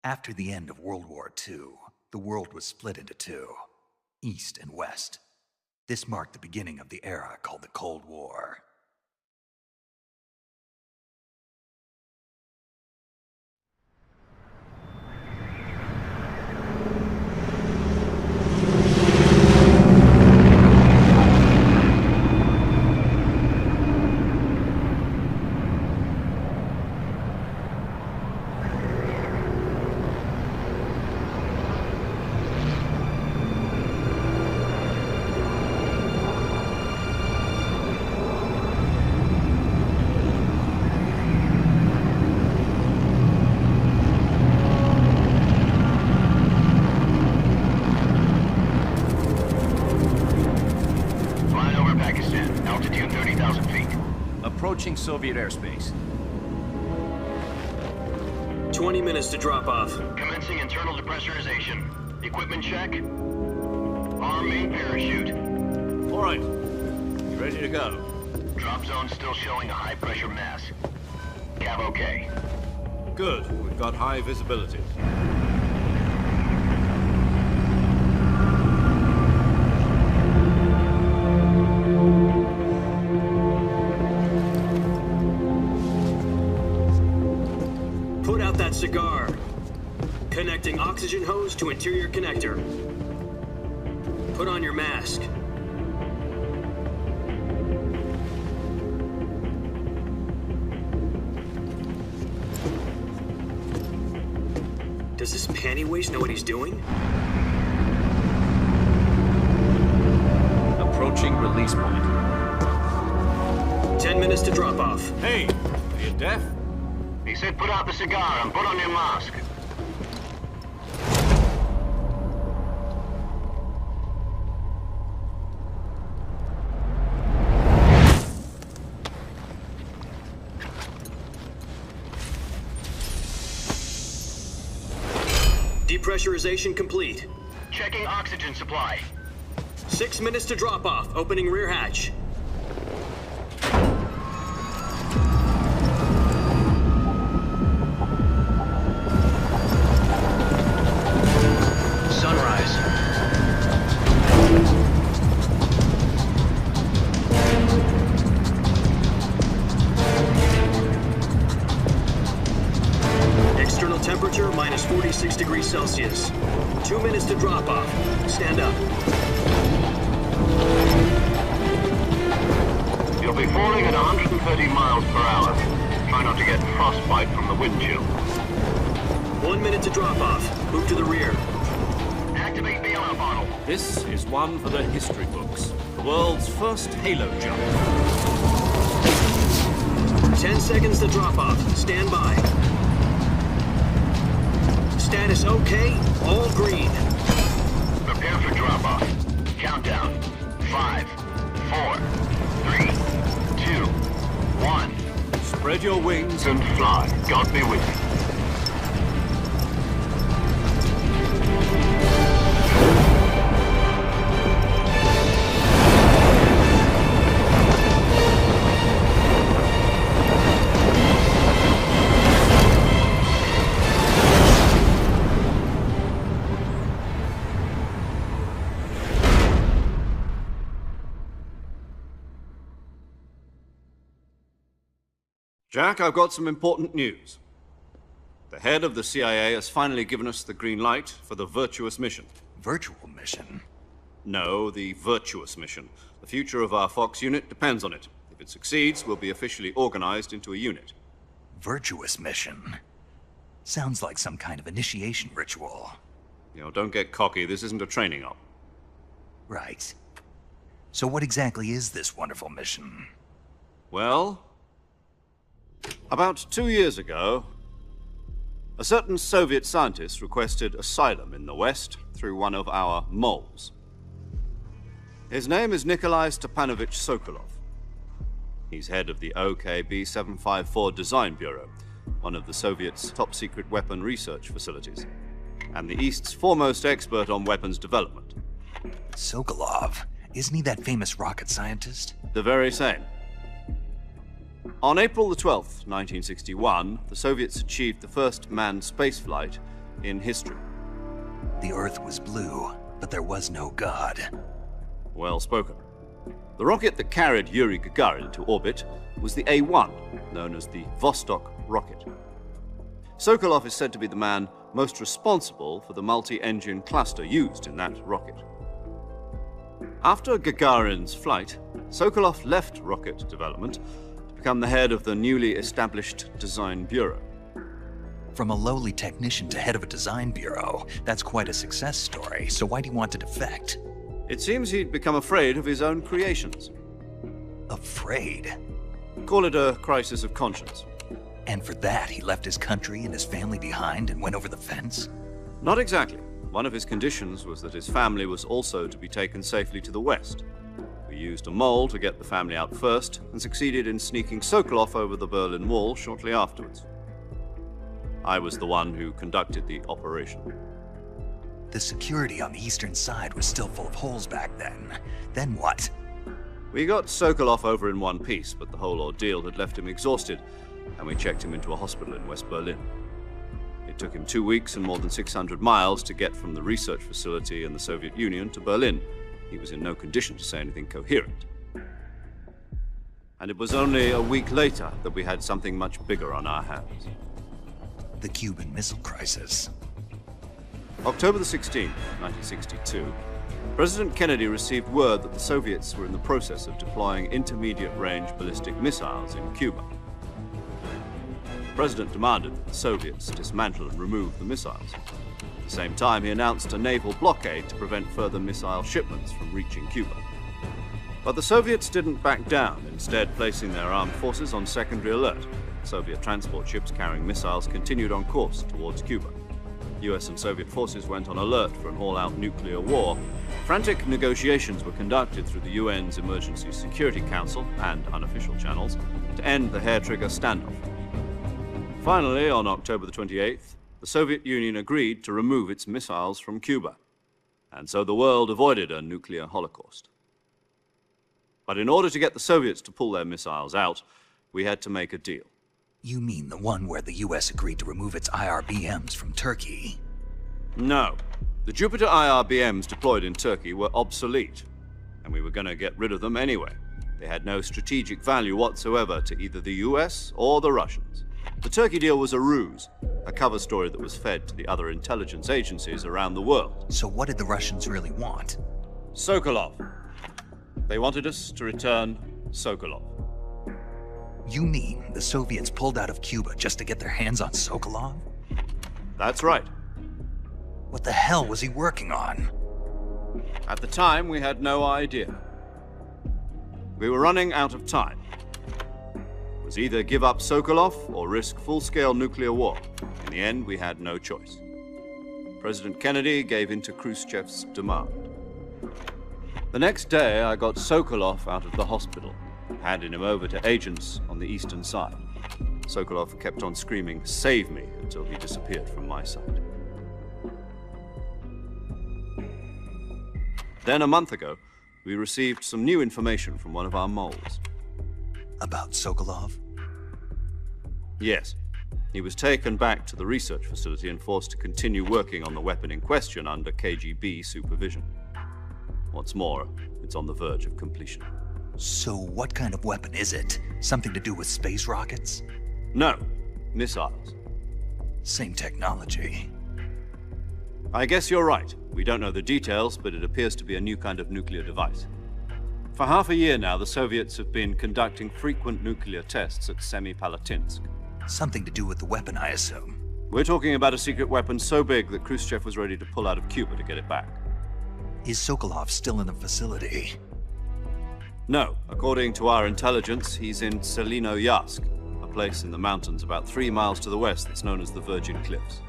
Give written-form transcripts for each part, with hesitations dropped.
After the end of World War II, the world was split into two, East and West. This marked the beginning of the era called the Cold War. Approaching Soviet airspace. 20 minutes to drop off. Commencing internal depressurization. Equipment check. Arm main parachute. All right. You ready to go? Drop zone still showing a high pressure mass. Cav okay. Good. We've got high visibility. Put out that cigar. Connecting oxygen hose to interior connector. Put on your mask. Does this panty waste know what he's doing? Approaching release point. 10 minutes to drop off. Hey, are you deaf? He said put out the cigar and put on your mask. Depressurization complete. Checking oxygen supply. 6 minutes to drop off. Opening rear hatch. Sunrise. External temperature minus 46 degrees Celsius. 2 minutes to drop off. Stand up. You'll be falling at 130 miles per hour. Try not to get frostbite from the wind chill. 1 minute to drop off. Move to the rear. Activate the air bottle. This is one for the history books. The world's first halo jump. 10 seconds to drop off. Stand by. Status okay. All green. Prepare for drop-off. Countdown. 5, 4, 3, 2, 1. Spread your wings And fly. God be with you. Jack, I've got some important news. The head of the CIA has finally given us the green light for the virtuous mission. Virtual mission? No, the virtuous mission. The future of our Fox unit depends on it. If it succeeds, we'll be officially organized into a unit. Virtuous mission? Sounds like some kind of initiation ritual. You know, don't get cocky. This isn't a training op. Right. So what exactly is this wonderful mission? Well, about 2 years ago, a certain Soviet scientist requested asylum in the West through one of our moles. His name is Nikolai Stepanovich Sokolov. He's head of the OKB 754 Design Bureau, one of the Soviets' top-secret weapon research facilities, and the East's foremost expert on weapons development. Sokolov? Isn't he that famous rocket scientist? The very same. On April the 12th, 1961, the Soviets achieved the first manned spaceflight in history. The Earth was blue, but there was no God. Well spoken. The rocket that carried Yuri Gagarin into orbit was the A-1, known as the Vostok rocket. Sokolov is said to be the man most responsible for the multi-engine cluster used in that rocket. After Gagarin's flight, Sokolov left rocket development to become the head of the newly established Design Bureau. From a lowly technician to head of a design bureau, that's quite a success story, so why'd he want to defect? It seems he'd become afraid of his own creations. Afraid? Call it a crisis of conscience. And for that, he left his country and his family behind and went over the fence? Not exactly. One of his conditions was that his family was also to be taken safely to the west. We used a mole to get the family out first and succeeded in sneaking Sokolov over the Berlin Wall shortly afterwards. I was the one who conducted the operation. The security on the eastern side was still full of holes back then. Then what? We got Sokolov over in one piece, but the whole ordeal had left him exhausted, and we checked him into a hospital in West Berlin. It took him 2 weeks and more than 600 miles to get from the research facility in the Soviet Union to Berlin. He was in no condition to say anything coherent. And it was only a week later that we had something much bigger on our hands. The Cuban Missile Crisis. October the 16th, 1962, President Kennedy received word that the Soviets were in the process of deploying intermediate-range ballistic missiles in Cuba. The President demanded that the Soviets dismantle and remove the missiles. At the same time, he announced a naval blockade to prevent further missile shipments from reaching Cuba. But the Soviets didn't back down, instead placing their armed forces on secondary alert. Soviet transport ships carrying missiles continued on course towards Cuba. US and Soviet forces went on alert for an all-out nuclear war. Frantic negotiations were conducted through the UN's Emergency Security Council and unofficial channels to end the hair-trigger standoff. Finally, on October the 28th, the Soviet Union agreed to remove its missiles from Cuba, and so the world avoided a nuclear holocaust. But in order to get the Soviets to pull their missiles out, we had to make a deal. You mean the one where the US agreed to remove its IRBMs from Turkey? No. The Jupiter IRBMs deployed in Turkey were obsolete, and we were going to get rid of them anyway. They had no strategic value whatsoever to either the US or the Russians. The Turkey deal was a ruse, a cover story that was fed to the other intelligence agencies around the world. So what did the Russians really want? Sokolov. They wanted us to return Sokolov. You mean the Soviets pulled out of Cuba just to get their hands on Sokolov? That's right. What the hell was he working on? At the time, we had no idea. We were running out of time. It was either give up Sokolov or risk full-scale nuclear war. In the end, we had no choice. President Kennedy gave in to Khrushchev's demand. The next day, I got Sokolov out of the hospital, handing him over to agents on the eastern side. Sokolov kept on screaming, "Save me," until he disappeared from my sight. Then a month ago, we received some new information from one of our moles. About Sokolov? Yes. He was taken back to the research facility and forced to continue working on the weapon in question under KGB supervision. What's more, it's on the verge of completion. So what kind of weapon is it? Something to do with space rockets? No, missiles. Same technology. I guess you're right. We don't know the details, but it appears to be a new kind of nuclear device. For half a year now, the Soviets have been conducting frequent nuclear tests at Semipalatinsk. Something to do with the weapon, I assume. We're talking about a secret weapon so big that Khrushchev was ready to pull out of Cuba to get it back. Is Sokolov still in the facility? No. According to our intelligence, he's in Selinoyarsk, a place in the mountains about 3 miles to the west that's known as the Virgin Cliffs.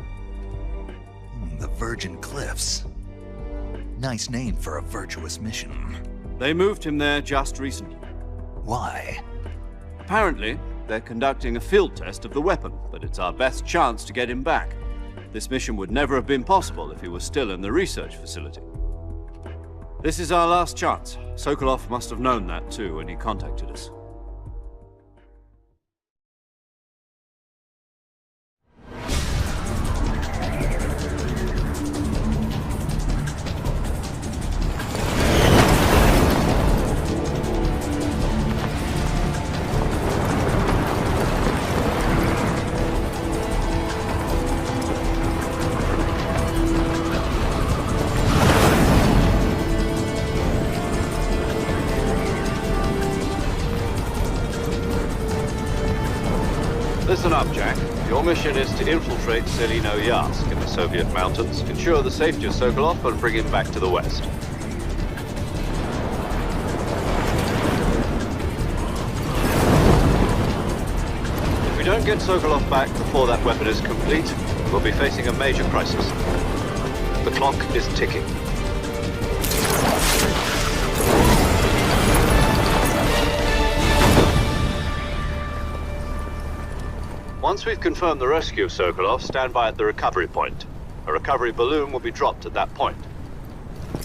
The Virgin Cliffs. Nice name for a virtuous mission. They moved him there just recently. Why? Apparently, they're conducting a field test of the weapon, but it's our best chance to get him back. This mission would never have been possible if he was still in the research facility. This is our last chance. Sokolov must have known that too when he contacted us. up, Jack. Your mission is to infiltrate Selino Yask in the Soviet mountains, ensure the safety of Sokolov, and bring him back to the West. If we don't get Sokolov back before that weapon is complete, we'll be facing a major crisis. The clock is ticking. Once we've confirmed the rescue of Sokolov, stand by at the recovery point. A recovery balloon will be dropped at that point.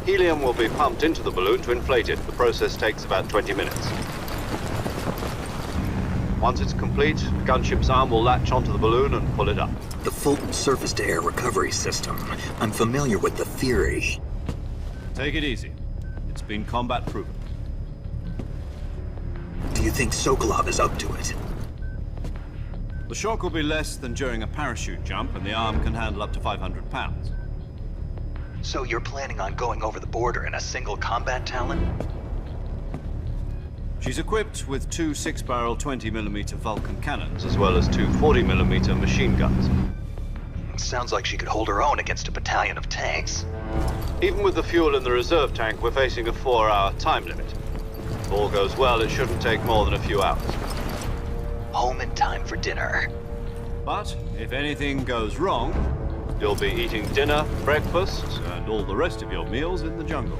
Helium will be pumped into the balloon to inflate it. The process takes about 20 minutes. Once it's complete, the gunship's arm will latch onto the balloon and pull it up. The Fulton surface-to-air recovery system. I'm familiar with the theory. Take it easy. It's been combat-proven. Do you think Sokolov is up to it? The shock will be less than during a parachute jump, and the arm can handle up to 500 pounds. So you're planning on going over the border in a single combat Talon? She's equipped with two 6-barrel 20mm Vulcan cannons, as well as two 40mm machine guns. Sounds like she could hold her own against a battalion of tanks. Even with the fuel in the reserve tank, we're facing a 4-hour time limit. If all goes well, it shouldn't take more than a few hours. Home in time for dinner. But if anything goes wrong, you'll be eating dinner, breakfast, and all the rest of your meals in the jungle.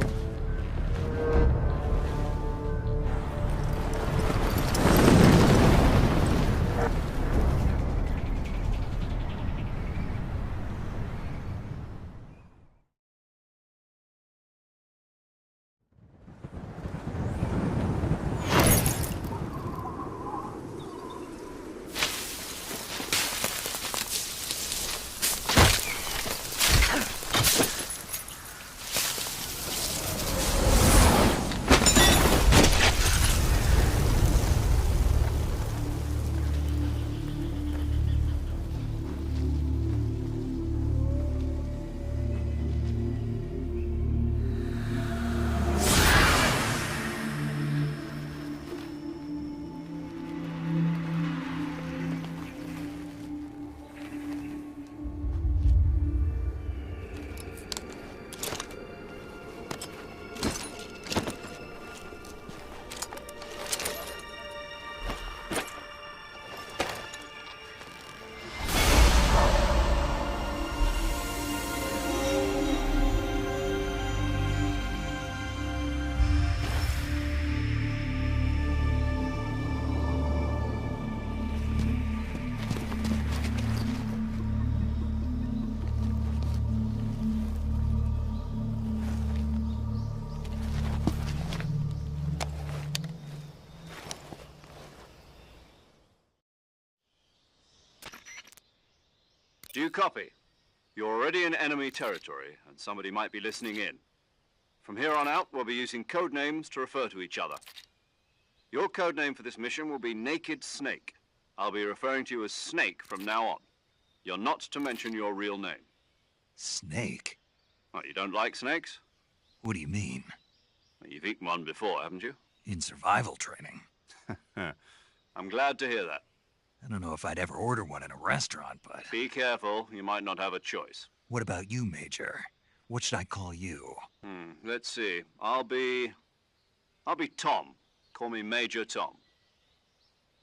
Do you copy? You're already in enemy territory, and somebody might be listening in. From here on out, we'll be using code names to refer to each other. Your code name for this mission will be Naked Snake. I'll be referring to you as Snake from now on. You're not to mention your real name. Snake? What, you don't like snakes? What do you mean? Well, you've eaten one before, haven't you? In survival training. I'm glad to hear that. I don't know if I'd ever order one in a restaurant, but... Be careful, you might not have a choice. What about you, Major? What should I call you? Let's see. I'll be Tom. Call me Major Tom.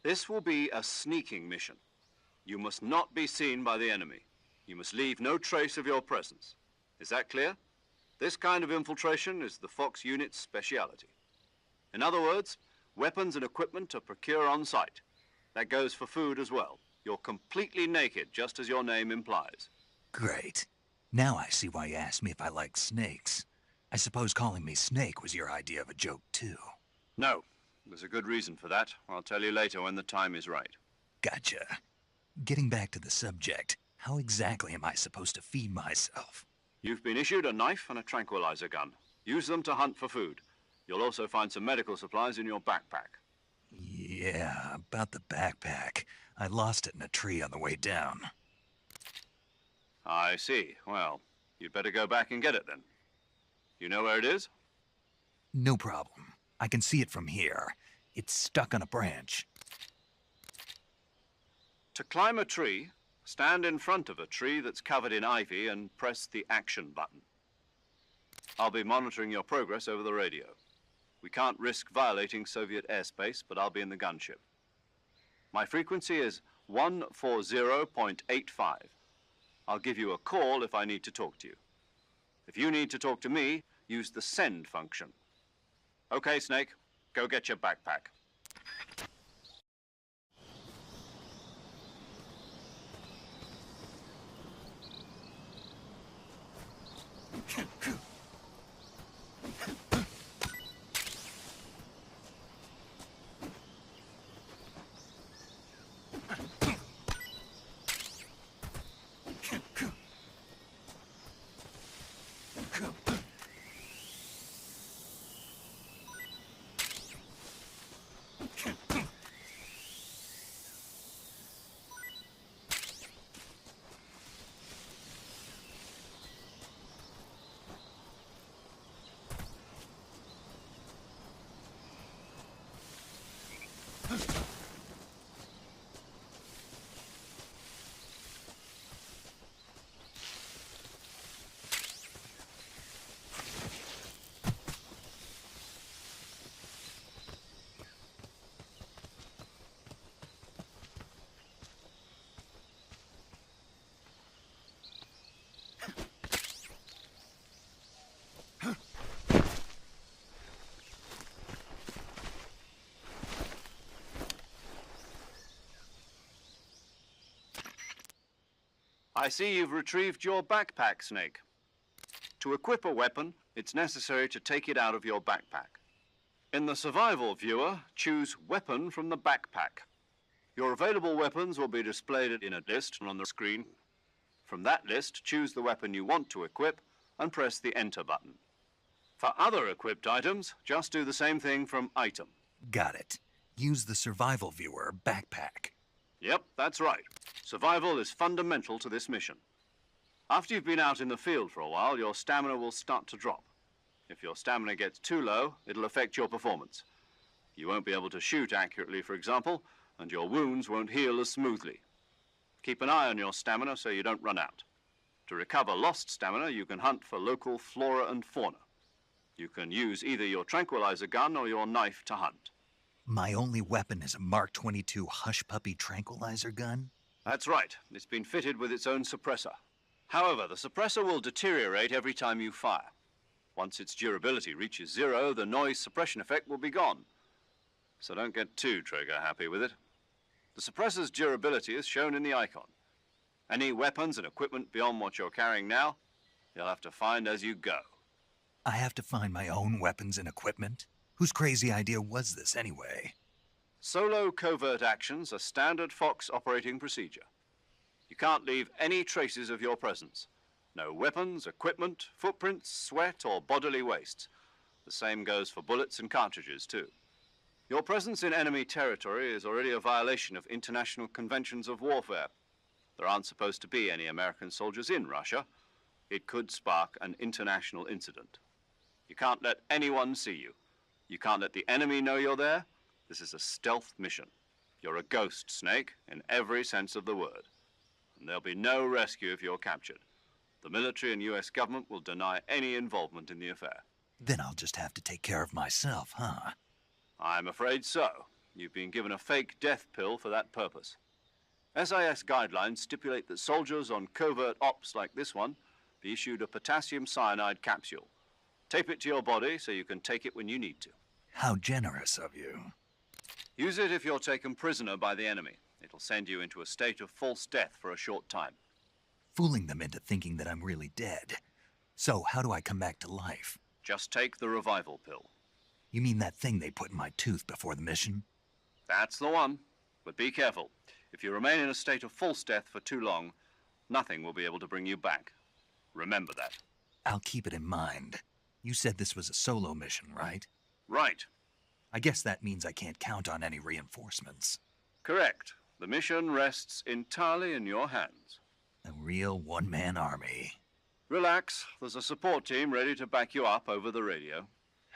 This will be a sneaking mission. You must not be seen by the enemy. You must leave no trace of your presence. Is that clear? This kind of infiltration is the Fox unit's speciality. In other words, weapons and equipment are procured on site. That goes for food as well. You're completely naked, just as your name implies. Great. Now I see why you asked me if I like snakes. I suppose calling me Snake was your idea of a joke, too. No. There's a good reason for that. I'll tell you later when the time is right. Gotcha. Getting back to the subject, how exactly am I supposed to feed myself? You've been issued a knife and a tranquilizer gun. Use them to hunt for food. You'll also find some medical supplies in your backpack. Yeah, about the backpack. I lost it in a tree on the way down. I see. Well, you'd better go back and get it then. You know where it is? No problem. I can see it from here. It's stuck on a branch. To climb a tree, stand in front of a tree that's covered in ivy and press the action button. I'll be monitoring your progress over the radio. We can't risk violating Soviet airspace, but I'll be in the gunship. My frequency is 140.85. I'll give you a call if I need to talk to you. If you need to talk to me, use the send function. Okay, Snake, go get your backpack. I see you've retrieved your backpack, Snake. To equip a weapon, it's necessary to take it out of your backpack. In the survival viewer, choose Weapon from the backpack. Your available weapons will be displayed in a list on the screen. From that list, choose the weapon you want to equip and press the Enter button. For other equipped items, just do the same thing from Item. Got it. Use the survival viewer backpack. Yep, that's right. Survival is fundamental to this mission. After you've been out in the field for a while, your stamina will start to drop. If your stamina gets too low, it'll affect your performance. You won't be able to shoot accurately, for example, and your wounds won't heal as smoothly. Keep an eye on your stamina so you don't run out. To recover lost stamina, you can hunt for local flora and fauna. You can use either your tranquilizer gun or your knife to hunt. My only weapon is a Mark 22 Hush Puppy tranquilizer gun? That's right. It's been fitted with its own suppressor. However, the suppressor will deteriorate every time you fire. Once its durability reaches 0, the noise suppression effect will be gone. So don't get too trigger happy with it. The suppressor's durability is shown in the icon. Any weapons and equipment beyond what you're carrying now, you'll have to find as you go. I have to find my own weapons and equipment? Whose crazy idea was this anyway? Solo covert actions are standard Fox operating procedure. You can't leave any traces of your presence. No weapons, equipment, footprints, sweat, or bodily wastes. The same goes for bullets and cartridges, too. Your presence in enemy territory is already a violation of international conventions of warfare. There aren't supposed to be any American soldiers in Russia. It could spark an international incident. You can't let anyone see you. You can't let the enemy know you're there. This is a stealth mission. You're a ghost, Snake, in every sense of the word. And there'll be no rescue if you're captured. The military and US government will deny any involvement in the affair. Then I'll just have to take care of myself, huh? I'm afraid so. You've been given a fake death pill for that purpose. SIS guidelines stipulate that soldiers on covert ops like this one be issued a potassium cyanide capsule. Tape it to your body so you can take it when you need to. How generous of you. Use it if you're taken prisoner by the enemy. It'll send you into a state of false death for a short time. Fooling them into thinking that I'm really dead. So how do I come back to life? Just take the revival pill. You mean that thing they put in my tooth before the mission? That's the one. But be careful. If you remain in a state of false death for too long, nothing will be able to bring you back. Remember that. I'll keep it in mind. You said this was a solo mission, right? Right. I guess that means I can't count on any reinforcements. Correct. The mission rests entirely in your hands. A real one-man army. Relax. There's a support team ready to back you up over the radio.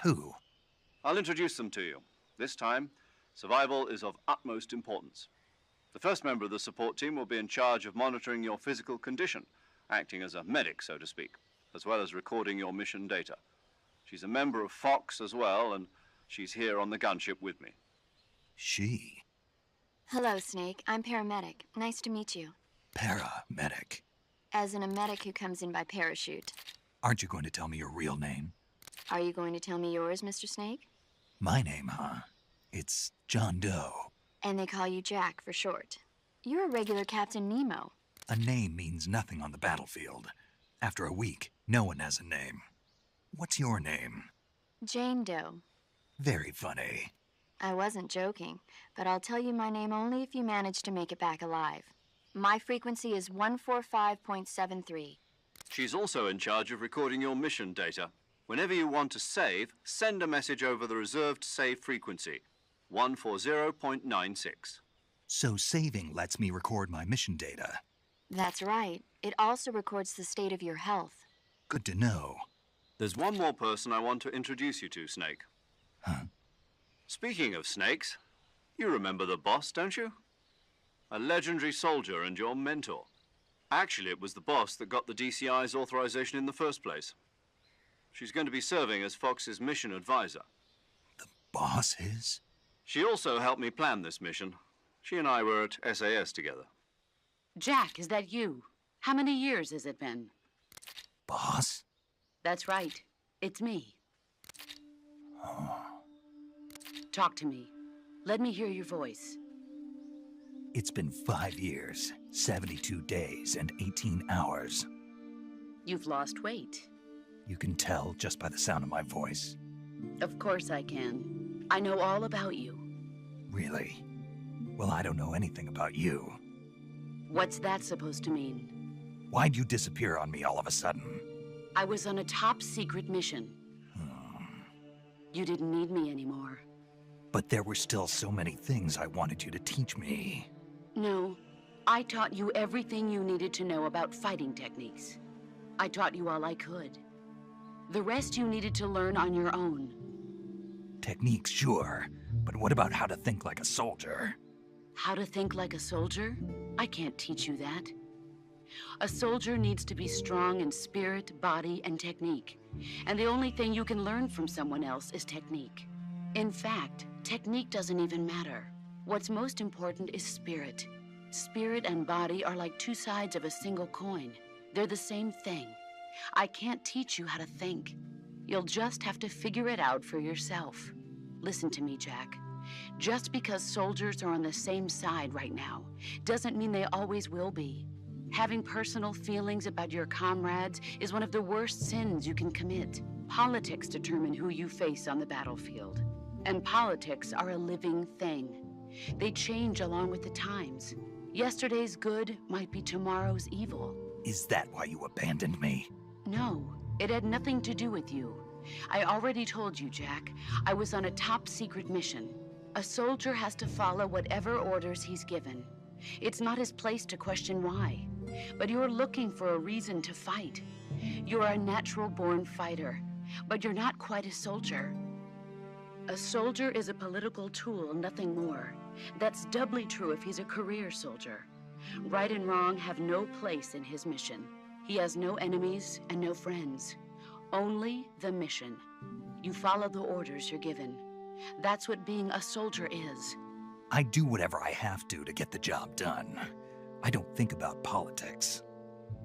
Who? I'll introduce them to you. This time, survival is of utmost importance. The first member of the support team will be in charge of monitoring your physical condition, acting as a medic, so to speak, as well as recording your mission data. She's a member of Fox as well, and she's here on the gunship with me. She? Hello, Snake. I'm paramedic. Nice to meet you. Paramedic. As in a medic who comes in by parachute. Aren't you going to tell me your real name? Are you going to tell me yours, Mr. Snake? My name, huh? It's John Doe. And they call you Jack for short. You're a regular Captain Nemo. A name means nothing on the battlefield. After a week, no one has a name. What's your name? Jane Doe. Very funny. I wasn't joking, but I'll tell you my name only if you manage to make it back alive. My frequency is 145.73. She's also in charge of recording your mission data. Whenever you want to save, send a message over the reserved save frequency, 140.96. So saving lets me record my mission data. That's right. It also records the state of your health. Good to know. There's one more person I want to introduce you to, Snake. Huh? Speaking of snakes, you remember the boss, don't you? A legendary soldier and your mentor. Actually, it was the boss that got the DCI's authorization in the first place. She's going to be serving as Fox's mission advisor. The boss is? She also helped me plan this mission. She and I were at SAS together. Jack, is that you? How many years has it been? Boss? That's right. It's me. Oh. Talk to me. Let me hear your voice. It's been 5 years, 72 days, and 18 hours. You've lost weight. You can tell just by the sound of my voice. Of course I can. I know all about you. Really? Well, I don't know anything about you. What's that supposed to mean? Why'd you disappear on me all of a sudden? I was on a top-secret mission. You didn't need me anymore. But there were still so many things I wanted you to teach me. No, I taught you everything you needed to know about fighting techniques. I taught you all I could. The rest you needed to learn on your own. Techniques, sure. But what about how to think like a soldier? How to think like a soldier? I can't teach you that. A soldier needs to be strong in spirit, body, and technique. And the only thing you can learn from someone else is technique. In fact, technique doesn't even matter. What's most important is spirit. Spirit and body are like two sides of a single coin. They're the same thing. I can't teach you how to think. You'll just have to figure it out for yourself. Listen to me, Jack. Just because soldiers are on the same side right now doesn't mean they always will be. Having personal feelings about your comrades is one of the worst sins you can commit. Politics determine who you face on the battlefield. And politics are a living thing. They change along with the times. Yesterday's good might be tomorrow's evil. Is that why you abandoned me? No, it had nothing to do with you. I already told you, Jack. I was on a top-secret mission. A soldier has to follow whatever orders he's given. It's not his place to question why. But you're looking for a reason to fight. You're a natural-born fighter, but you're not quite a soldier. A soldier is a political tool, nothing more. That's doubly true if he's a career soldier. Right and wrong have no place in his mission. He has no enemies and no friends. Only the mission. You follow the orders you're given. That's what being a soldier is. I do whatever I have to get the job done. I don't think about politics.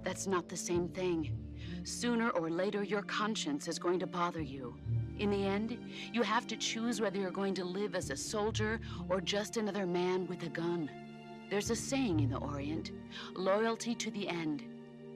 That's not the same thing. Sooner or later, your conscience is going to bother you. In the end, you have to choose whether you're going to live as a soldier or just another man with a gun. There's a saying in the Orient, loyalty to the end.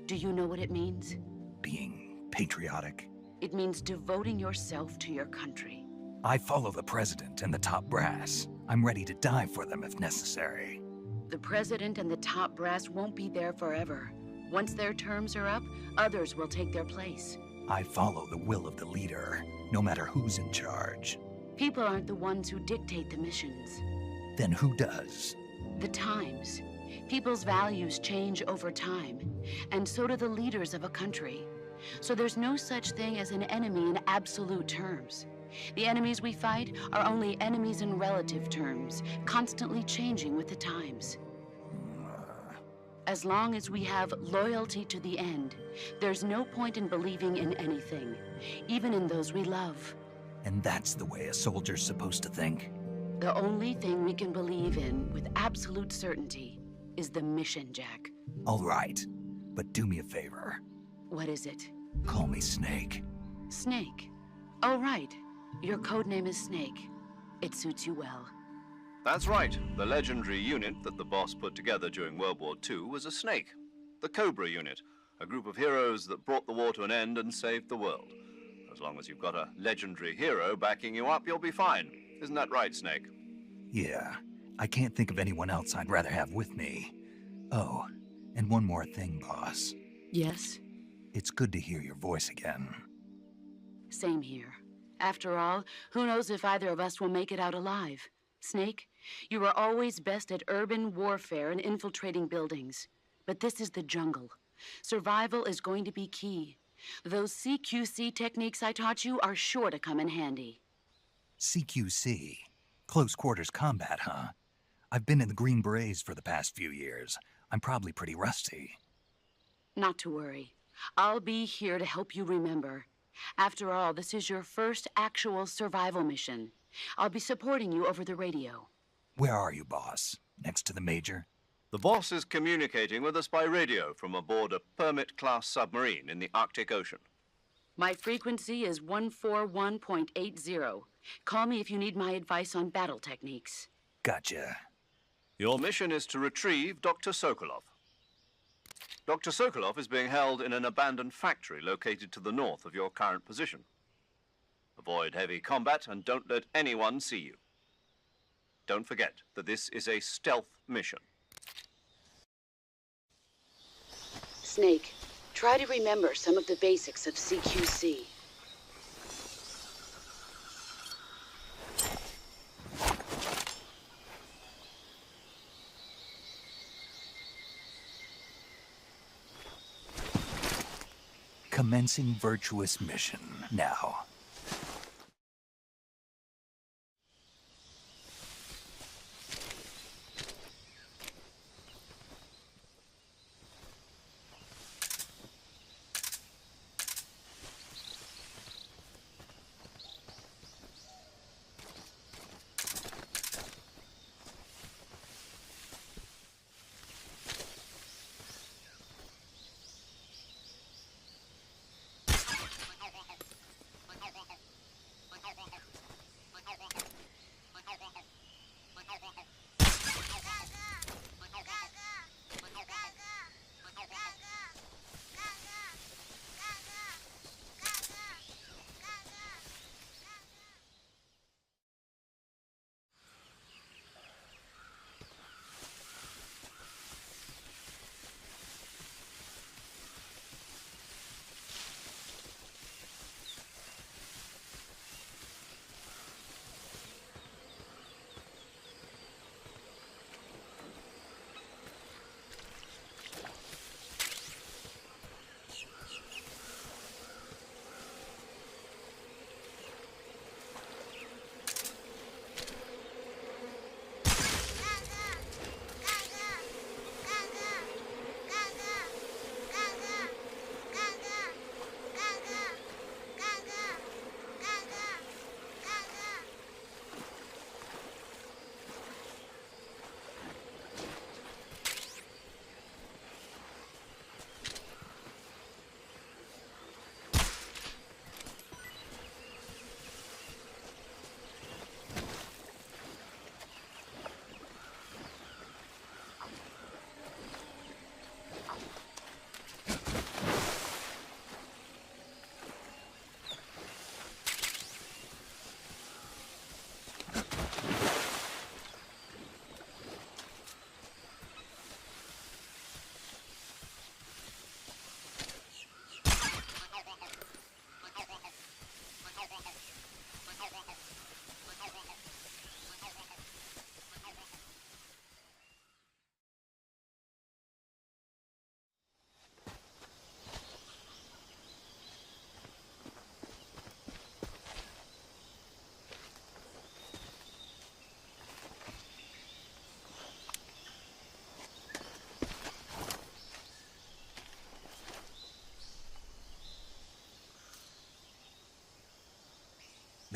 Do you know what it means? Being patriotic. It means devoting yourself to your country. I follow the president and the top brass. I'm ready to die for them if necessary. The president and the top brass won't be there forever. Once their terms are up, others will take their place. I follow the will of the leader, no matter who's in charge. People aren't the ones who dictate the missions. Then who does? The times. People's values change over time, and so do the leaders of a country. So there's no such thing as an enemy in absolute terms. The enemies we fight are only enemies in relative terms, constantly changing with the times. As long as we have loyalty to the end, there's no point in believing in anything, even in those we love. And that's the way a soldier's supposed to think? The only thing we can believe in with absolute certainty is the mission, Jack. All right, but do me a favor. What is it? Call me Snake. Snake. Oh, right. Your code name is Snake. It suits you well. That's right. The legendary unit that the boss put together during World War II was a snake. The Cobra unit, a group of heroes that brought the war to an end and saved the world. As long as you've got a legendary hero backing you up, you'll be fine. Isn't that right, Snake? Yeah, I can't think of anyone else I'd rather have with me. Oh, and one more thing, boss. Yes? It's good to hear your voice again. Same here. After all, who knows if either of us will make it out alive? Snake, you were always best at urban warfare and infiltrating buildings. But this is the jungle. Survival is going to be key. Those CQC techniques I taught you are sure to come in handy. CQC? Close quarters combat, huh? I've been in the Green Berets for the past few years. I'm probably pretty rusty. Not to worry. I'll be here to help you remember. After all, this is your first actual survival mission. I'll be supporting you over the radio. Where are you, boss? Next to the Major? The boss is communicating with us by radio from aboard a Permit-class submarine in the Arctic Ocean. My frequency is 141.80. Call me if you need my advice on battle techniques. Gotcha. Your mission is to retrieve Dr. Sokolov. Dr. Sokolov is being held in an abandoned factory located to the north of your current position. Avoid heavy combat and don't let anyone see you. Don't forget that this is a stealth mission. Snake, try to remember some of the basics of CQC. Commencing virtuous mission now.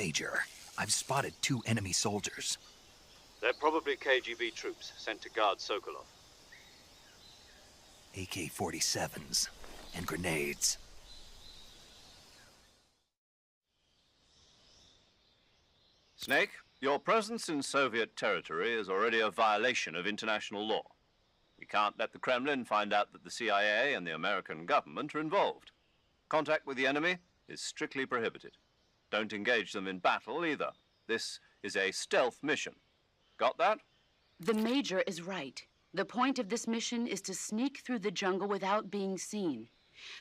Major, I've spotted 2 enemy soldiers. They're probably KGB troops sent to guard Sokolov. AK-47s and grenades. Snake, your presence in Soviet territory is already a violation of international law. We can't let the Kremlin find out that the CIA and the American government are involved. Contact with the enemy is strictly prohibited. Don't engage them in battle either. This is a stealth mission. Got that? The Major is right. The point of this mission is to sneak through the jungle without being seen.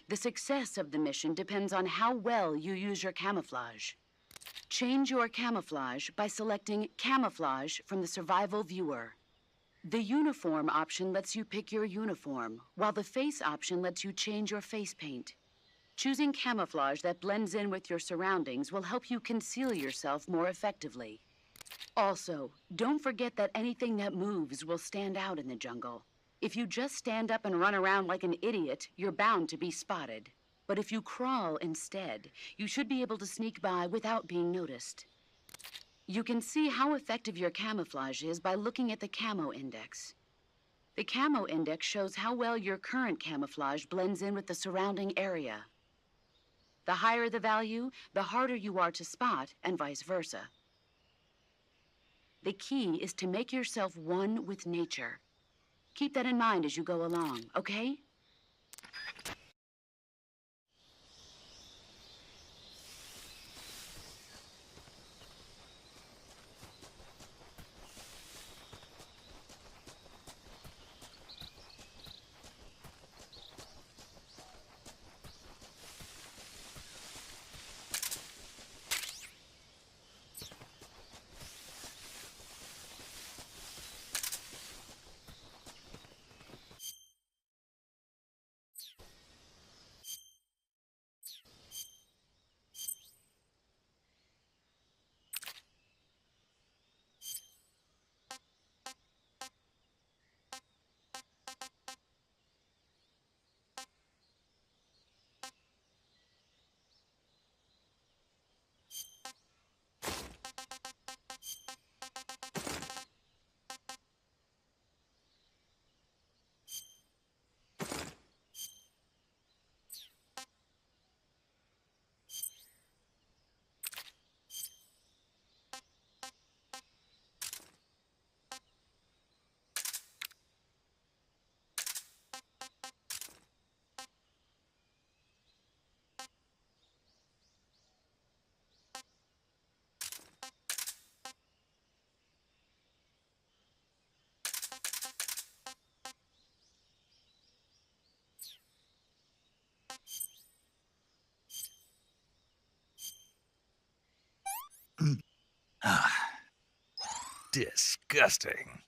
The success of the mission depends on how well you use your camouflage. Change your camouflage by selecting Camouflage from the Survival Viewer. The Uniform option lets you pick your uniform, while the Face option lets you change your face paint. Choosing camouflage that blends in with your surroundings will help you conceal yourself more effectively. Also, don't forget that anything that moves will stand out in the jungle. If you just stand up and run around like an idiot, you're bound to be spotted. But if you crawl instead, you should be able to sneak by without being noticed. You can see how effective your camouflage is by looking at the Camo Index. The Camo Index shows how well your current camouflage blends in with the surrounding area. The higher the value, the harder you are to spot, and vice versa. The key is to make yourself one with nature. Keep that in mind as you go along, okay? Disgusting.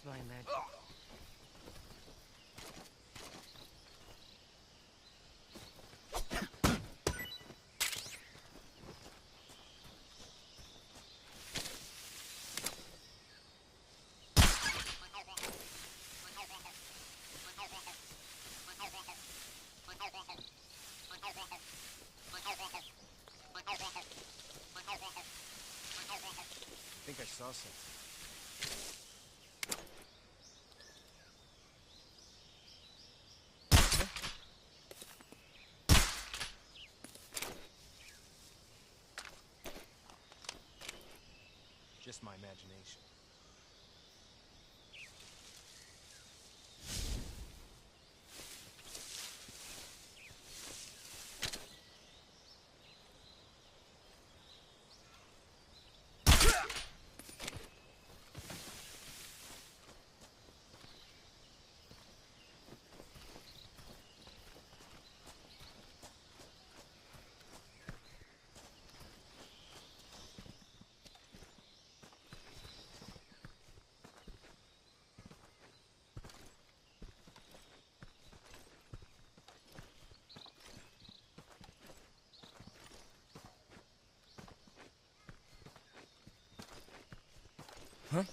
My magic. I saw something. Just my imagination. Huh?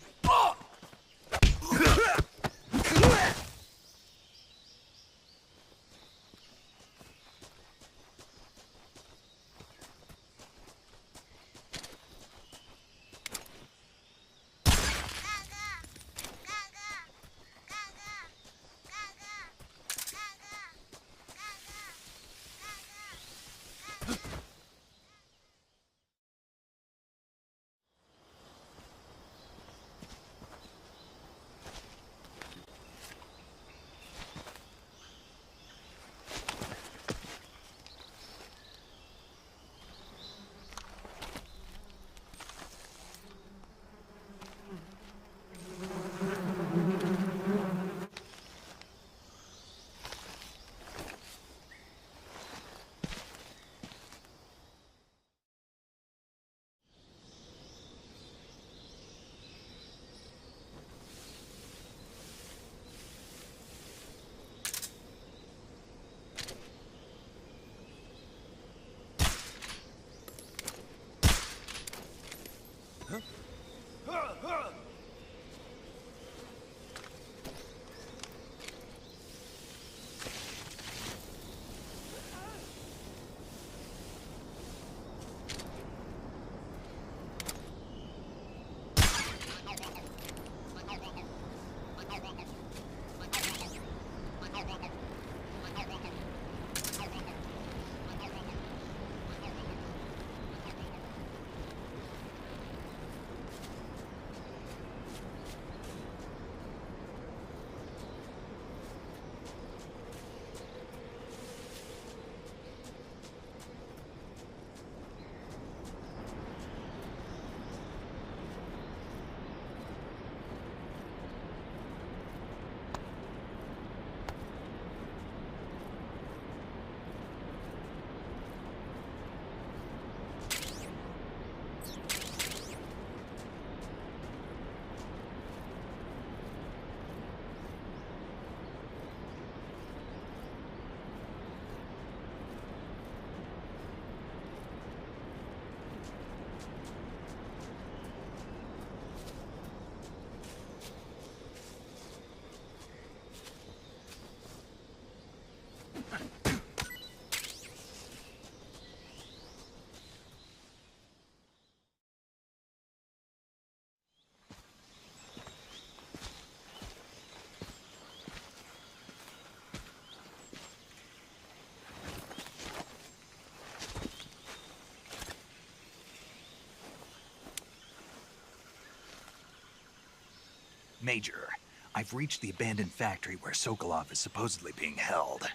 Major, I've reached the abandoned factory where Sokolov is supposedly being held.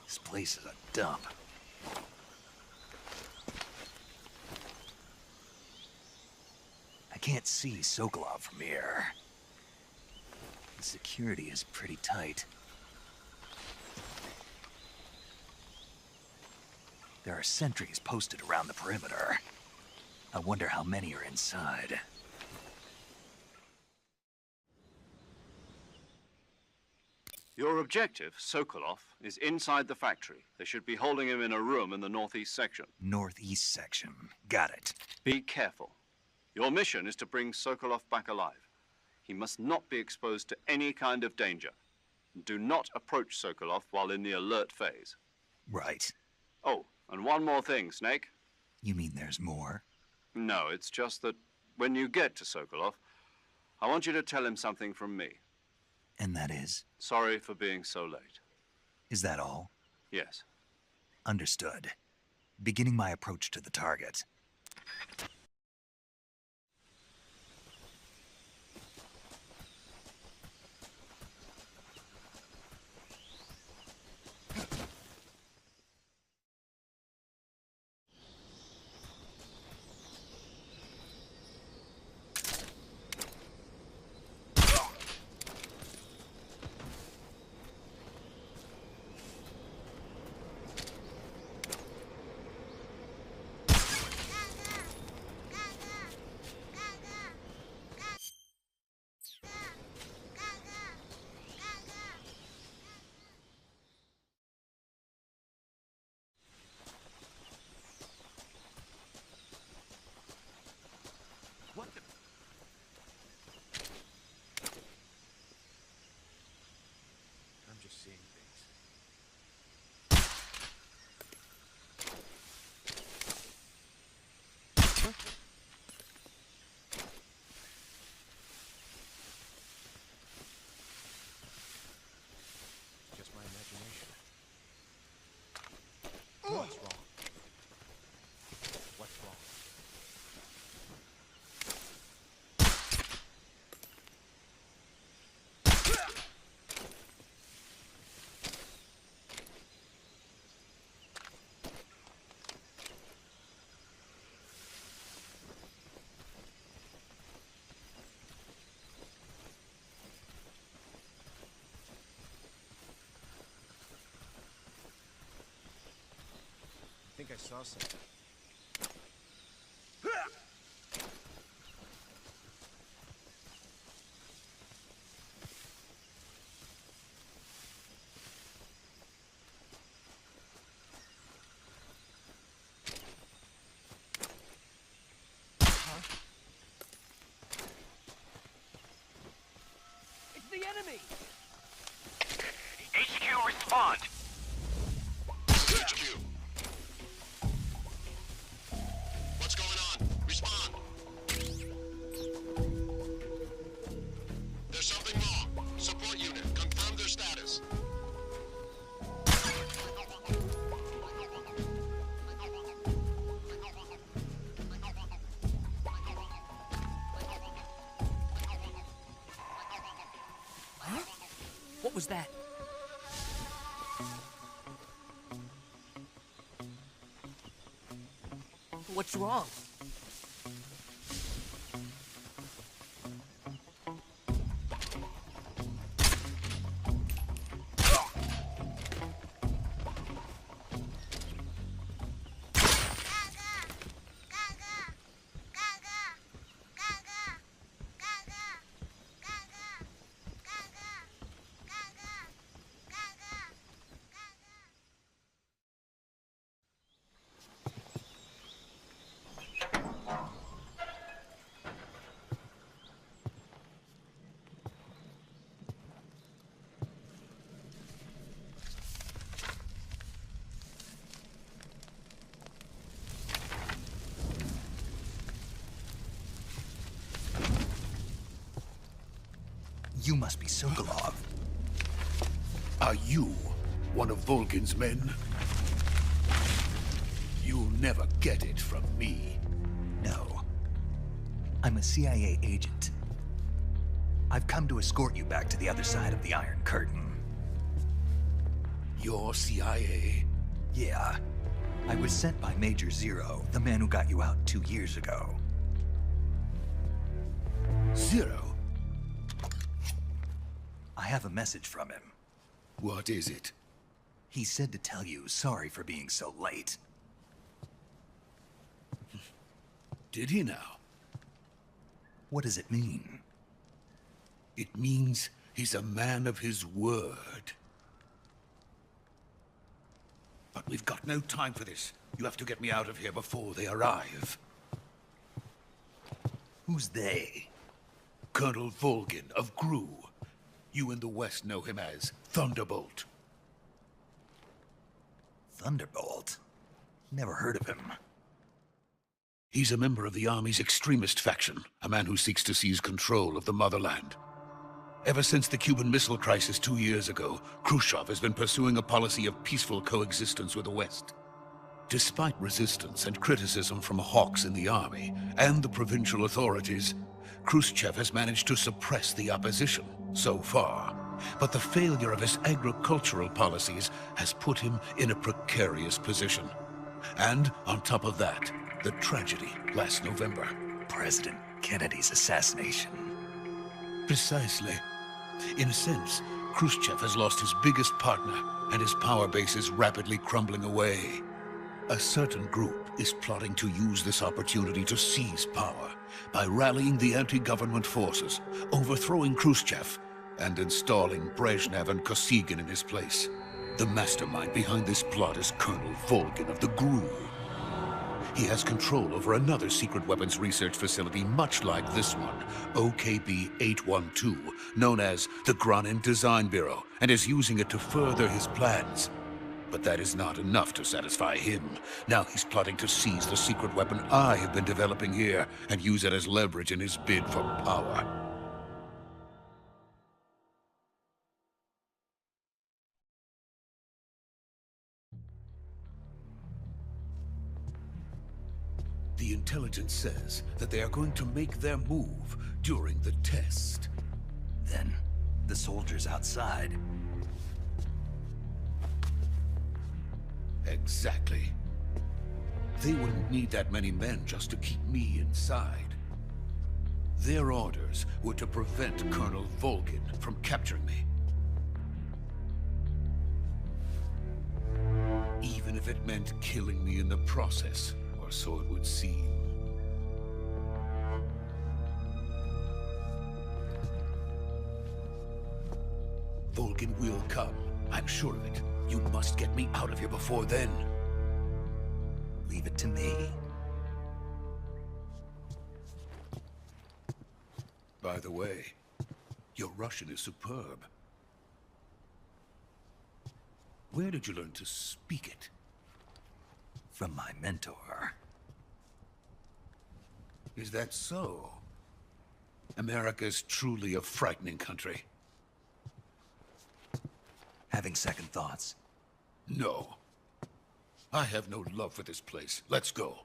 This place is a dump. I can't see Sokolov from here. The security is pretty tight. There are sentries posted around the perimeter. I wonder how many are inside. Your objective, Sokolov, is inside the factory. They should be holding him in a room in the northeast section. Northeast section. Got it. Be careful. Your mission is to bring Sokolov back alive. He must not be exposed to any kind of danger. Do not approach Sokolov while in the alert phase. Right. Oh, and one more thing, Snake. You mean there's more? No, it's just that When you get to Sokolov, I want you to tell him something from me. And that is? Sorry for being so late. Is that all? Yes. Understood. Beginning my approach to the target. What the? I'm just seeing things. Huh? Just my imagination. What's wrong? What's wrong? I think I saw something. It's the enemy! HQ, respond! HQ. What's going on? Respond. There's something wrong. Support unit, confirm their status. What was that? What's wrong? You must be Sokolov. Are you one of Volgin's men? You'll never get it from me. No. I'm a CIA agent. I've come to escort you back to the other side of the Iron Curtain. You're CIA? Yeah. I was sent by Major Zero, the man who got you out 2 years ago. Zero? I have a message from him. What is it? He said to tell you sorry for being so late. Did he now? What does it mean? It means he's a man of his word. But we've got no time for this. You have to get me out of here before they arrive. Who's they? Colonel Volgin of GRU. You in the West know him as Thunderbolt. Thunderbolt? Never heard of him. He's a member of the Army's extremist faction, a man who seeks to seize control of the motherland. Ever since the Cuban Missile Crisis 2 years ago, Khrushchev has been pursuing a policy of peaceful coexistence with the West. Despite resistance and criticism from hawks in the army and the provincial authorities, Khrushchev has managed to suppress the opposition so far. But the failure of his agricultural policies has put him in a precarious position. And on top of that, the tragedy last November. President Kennedy's assassination. Precisely. In a sense, Khrushchev has lost his biggest partner, and his power base is rapidly crumbling away. A certain group is plotting to use this opportunity to seize power by rallying the anti-government forces, overthrowing Khrushchev, and installing Brezhnev and Kosygin in his place. The mastermind behind this plot is Colonel Volgin of the GRU. He has control over another secret weapons research facility much like this one, OKB-812, known as the Granin Design Bureau, and is using it to further his plans. But that is not enough to satisfy him. Now he's plotting to seize the secret weapon I have been developing here and use it as leverage in his bid for power. The intelligence says that they are going to make their move during the test. Then, the soldiers outside. Exactly. They wouldn't need that many men just to keep me inside. Their orders were to prevent Colonel Volgin from capturing me. Even if it meant killing me in the process, or so it would seem. Volgin will come. I'm sure of it. You must get me out of here before then. Leave it to me. By the way, your Russian is superb. Where did you learn to speak it? From my mentor. Is that so? America's truly a frightening country. Having second thoughts? No. I have no love for this place. Let's go.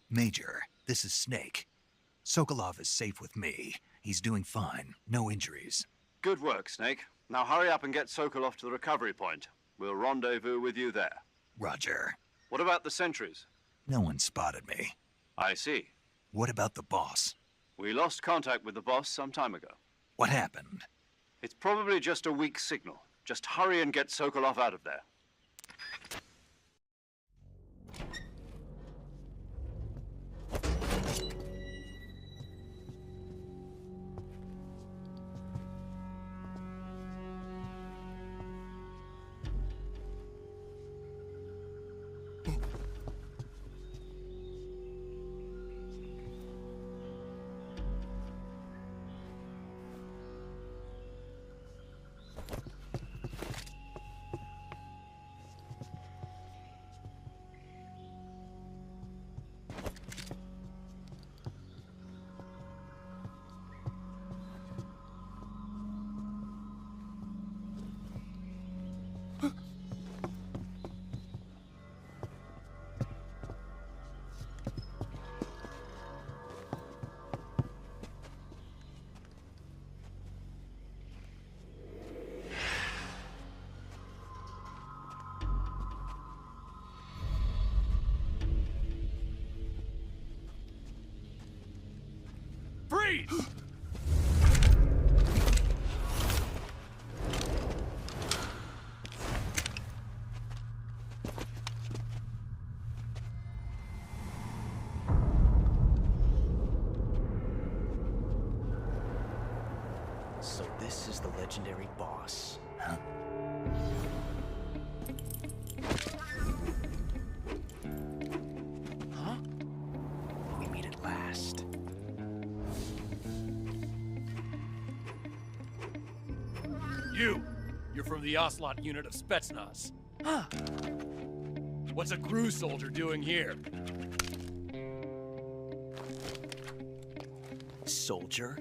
Major, this is Snake. Sokolov is safe with me. He's doing fine. No injuries. Good work, Snake. Now hurry up and get Sokolov to the recovery point. We'll rendezvous with you there. Roger. What about the sentries? No one spotted me. I see. What about the boss? We lost contact with the boss some time ago. What happened? It's probably just a weak signal. Just hurry and get Sokolov out of there. Freeze! So this is the legendary boss. Huh? Huh? We meet at last. You're from the Ocelot unit of Spetsnaz. Huh. What's a GRU soldier doing here? Soldier?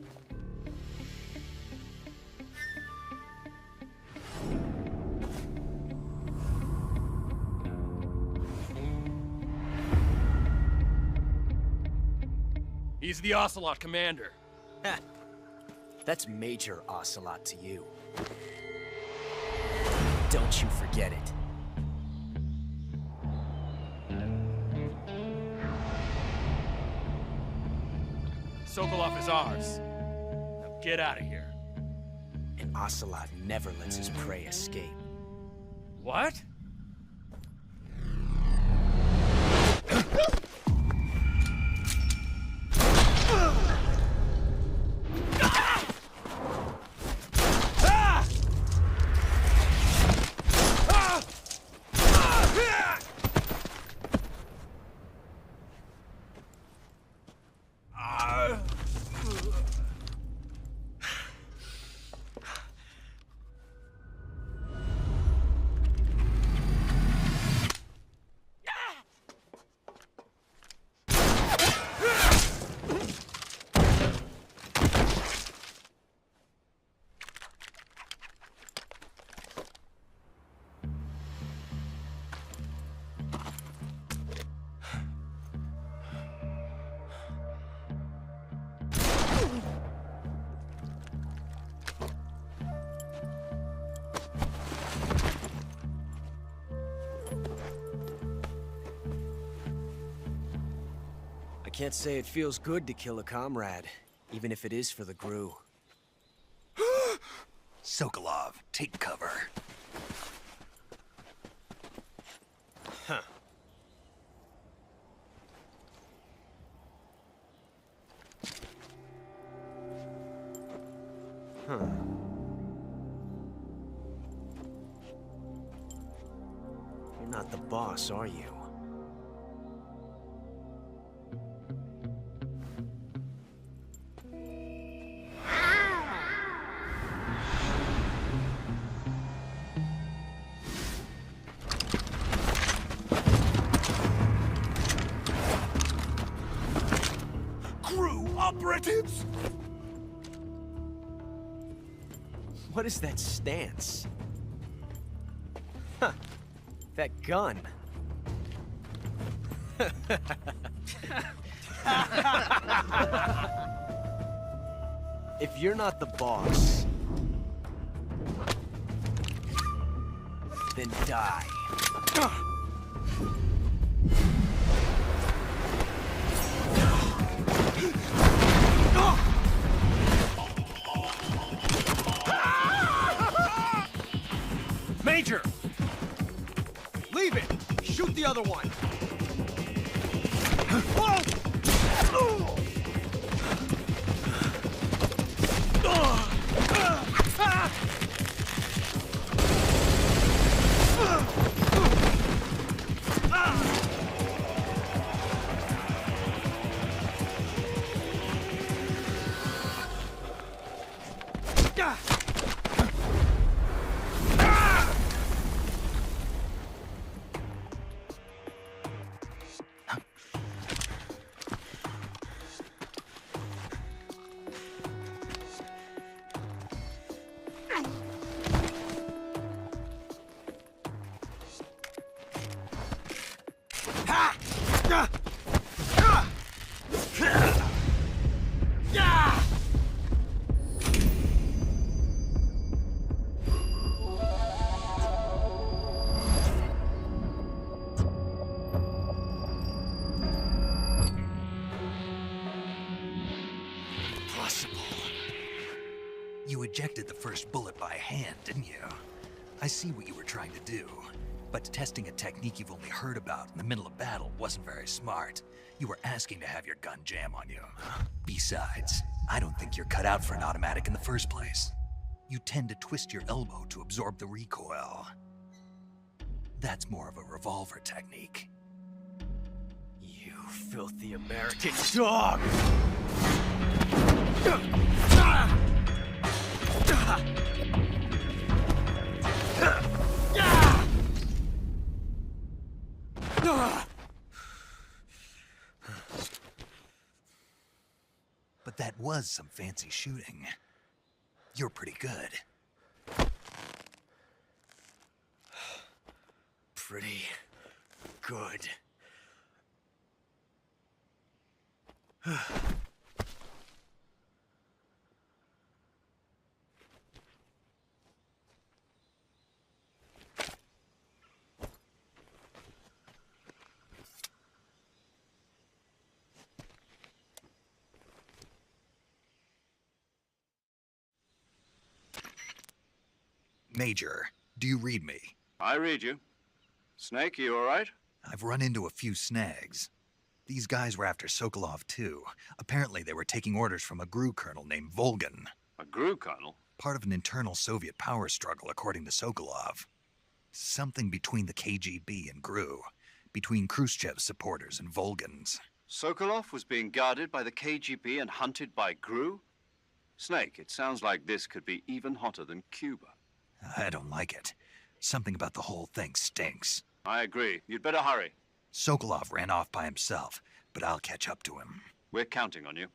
He's the Ocelot commander. Ha! That's Major Ocelot to you. Don't you forget it. Sokolov is ours. Now get out of here. And Ocelot never lets his prey escape. What? I can't say it feels good to kill a comrade, even if it is for the GRU. Sokolov, take cover. Huh. Huh. You're not the boss, are you? Operatives! What is that stance? Huh. That gun. If you're not the boss, then die. Major! Leave it! Shoot the other one! You ejected the first bullet by hand, didn't you? I see what you were trying to do. But testing a technique you've only heard about in the middle of battle wasn't very smart. You were asking to have your gun jam on you. Besides, I don't think you're cut out for an automatic in the first place. You tend to twist your elbow to absorb the recoil. That's more of a revolver technique. You filthy American dog! But that was some fancy shooting. You're pretty good. Pretty good. Major, do you read me? I read you. Snake, you all right? I've run into a few snags. These guys were after Sokolov too. Apparently they were taking orders from a GRU colonel named Volgan. A GRU colonel? Part of an internal Soviet power struggle, according to Sokolov. Something between the KGB and GRU. Between Khrushchev's supporters and Volgan's. Sokolov was being guarded by the KGB and hunted by GRU? Snake, it sounds like this could be even hotter than Cuba. I don't like it. Something about the whole thing stinks. I agree. You'd better hurry. Sokolov ran off by himself, but I'll catch up to him. We're counting on you.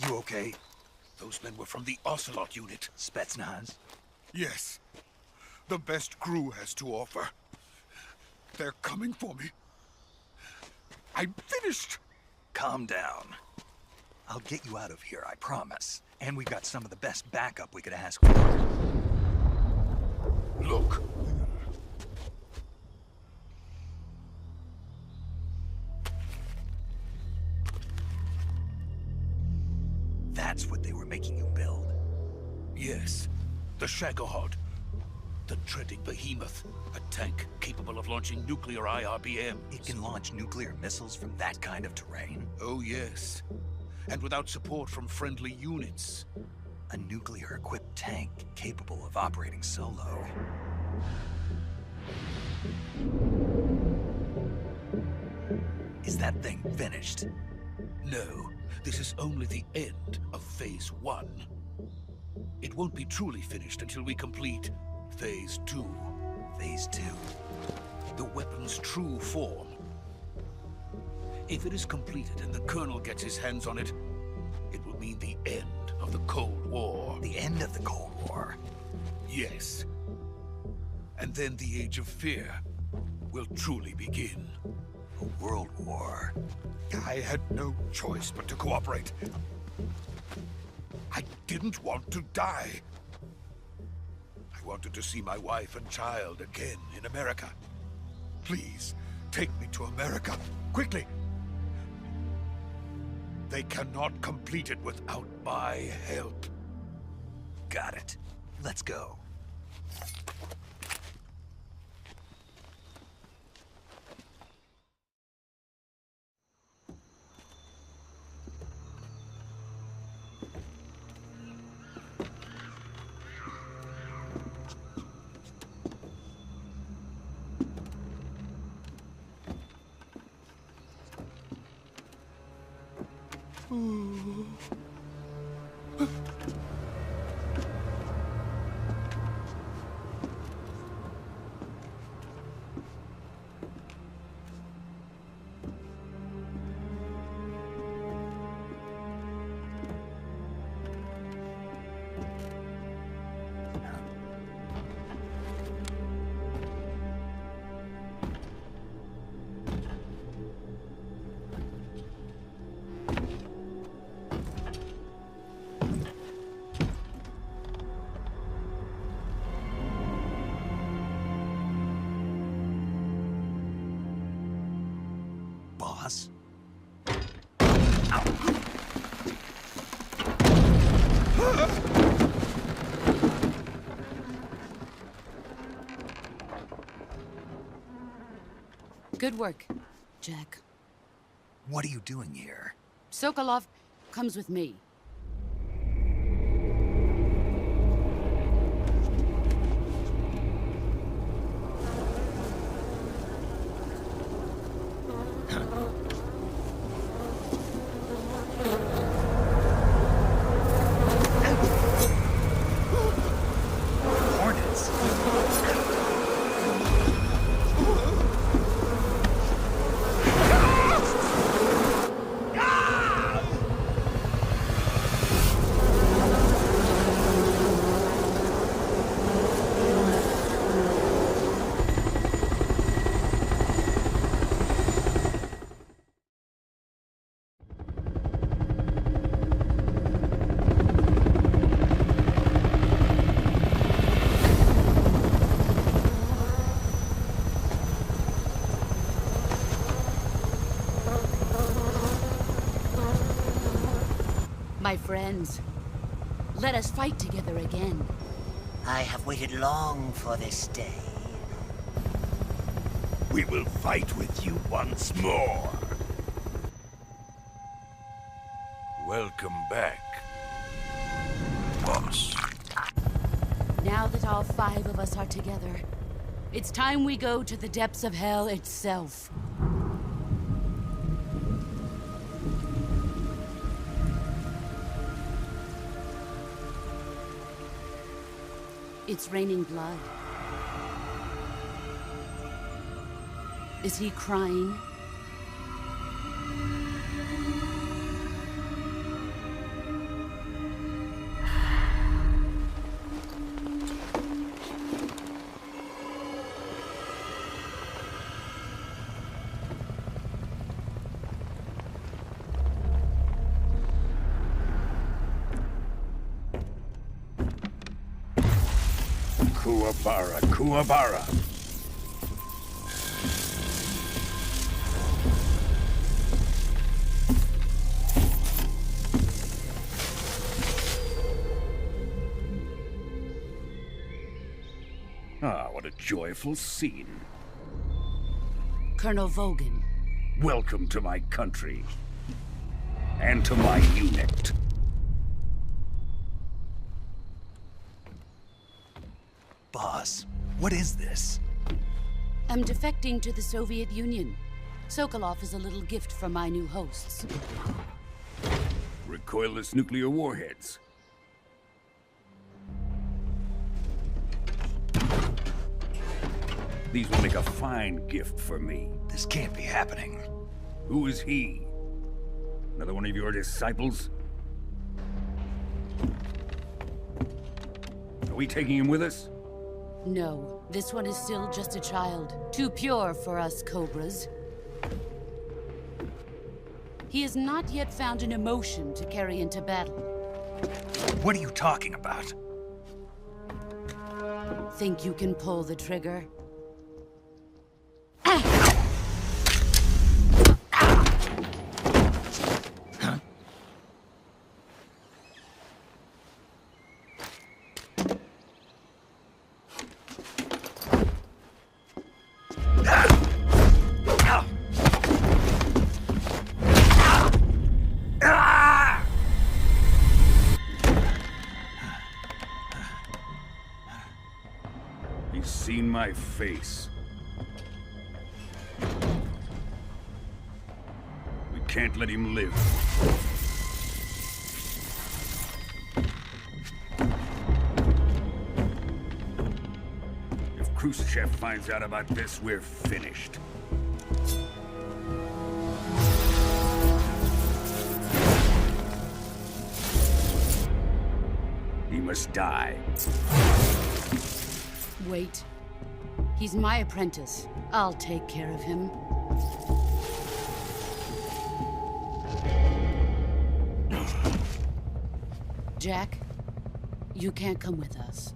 You okay? Those men were from the Ocelot unit. Spetsnaz? Yes. The best GRU has to offer. They're coming for me. I'm finished. Calm down. I'll get you out of here, I promise. And we got some of the best backup we could ask for. Look. That's what they were making you build? Yes. The Shagohod. The dreading behemoth. A tank capable of launching nuclear IRBMs. It can launch nuclear missiles from that kind of terrain? Oh, yes. And without support from friendly units. A nuclear-equipped tank capable of operating solo. Is that thing finished? No. This is only the end of Phase 1. It won't be truly finished until we complete Phase 2. Phase 2? The weapon's true form. If it is completed and the Colonel gets his hands on it, it will mean the end of the Cold War. The end of the Cold War? Yes. And then the Age of Fear will truly begin. A world war? I had no choice but to cooperate. I didn't want to die. I wanted to see my wife and child again in America. Please, take me to America, quickly. They cannot complete it without my help. Got it. Let's go. boss? Good work, Jack. What are you doing here? Sokolov comes with me. Hornets? My friends, let us fight together again. I have waited long for this day. We will fight with you once more. Welcome back, boss. Now that all 5 of us are together, it's time we go to the depths of hell itself. It's raining blood. Is he crying? Kuwabara, Kuwabara. Ah, what a joyful scene. Colonel Vogan. Welcome to my country. And to my unit. Boss, what is this? I'm defecting to the Soviet Union. Sokolov is a little gift from my new hosts. Recoilless nuclear warheads. These will make a fine gift for me. This can't be happening. Who is he? Another one of your disciples? Are we taking him with us? No, this one is still just a child. Too pure for us Cobras. He has not yet found an emotion to carry into battle. What are you talking about? Think you can pull the trigger? He's seen my face. We can't let him live. If Khrushchev finds out about this, we're finished. He must die. Wait. He's my apprentice. I'll take care of him. Jack, you can't come with us.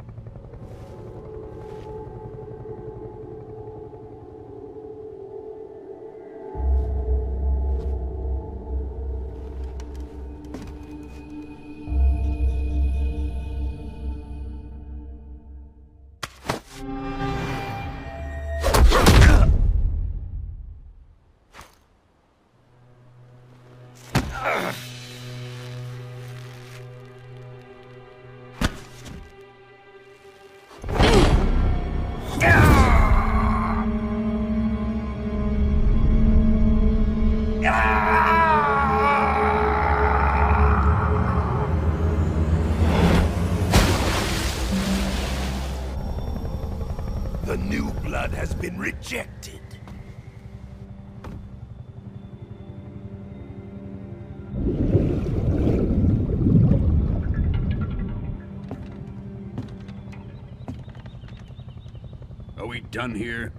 The new blood has been rejected. Are we done here?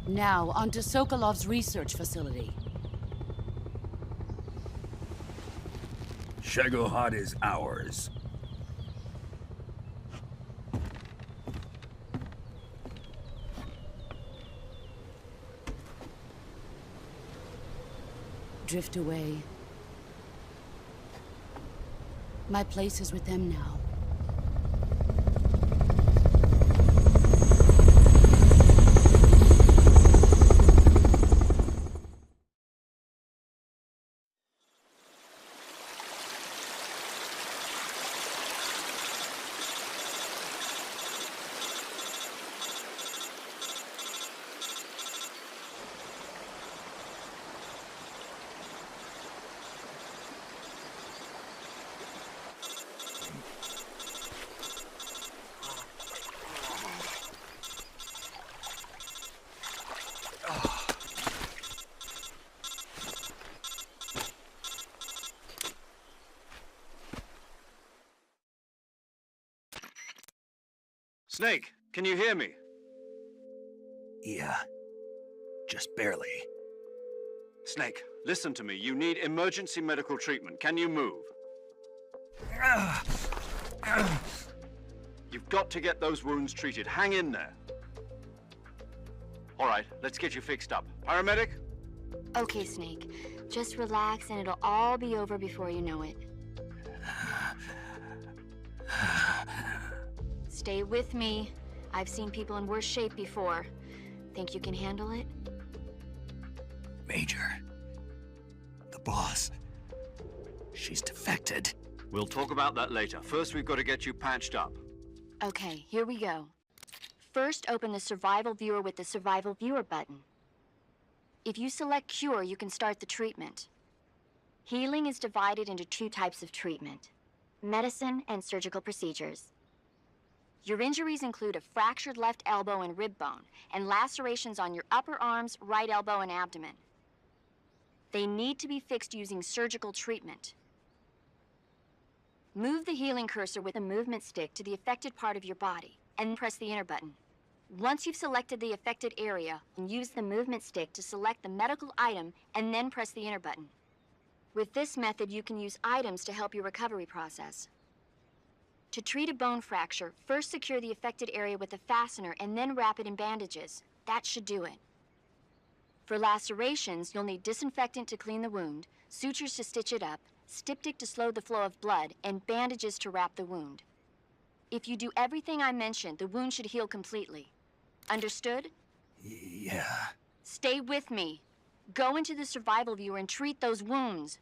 Now, on to Sokolov's research facility. Shagohod is ours. Drift away. My place is with them now. Snake, can you hear me? Yeah. Just barely. Snake, listen to me. You need emergency medical treatment. Can you move? You've got to get those wounds treated. Hang in there. All right, let's get you fixed up. Paramedic? Okay, Snake. Just relax and it'll all be over before you know it. Stay with me. I've seen people in worse shape before. Think you can handle it? Major. The boss. She's defected. We'll talk about that later. First, we've got to get you patched up. Okay, here we go. First, open the Survival Viewer with the Survival Viewer button. If you select Cure, you can start the treatment. Healing is divided into two types of treatment: medicine and surgical procedures. Your injuries include a fractured left elbow and rib bone, and lacerations on your upper arms, right elbow, and abdomen. They need to be fixed using surgical treatment. Move the healing cursor with a movement stick to the affected part of your body, and press the enter button. Once you've selected the affected area, use the movement stick to select the medical item, and then press the enter button. With this method, you can use items to help your recovery process. To treat a bone fracture, first secure the affected area with a fastener and then wrap it in bandages. That should do it. For lacerations, you'll need disinfectant to clean the wound, sutures to stitch it up, styptic to slow the flow of blood, and bandages to wrap the wound. If you do everything I mentioned, the wound should heal completely. Understood? Yeah. Stay with me. Go into the Survival Viewer and treat those wounds.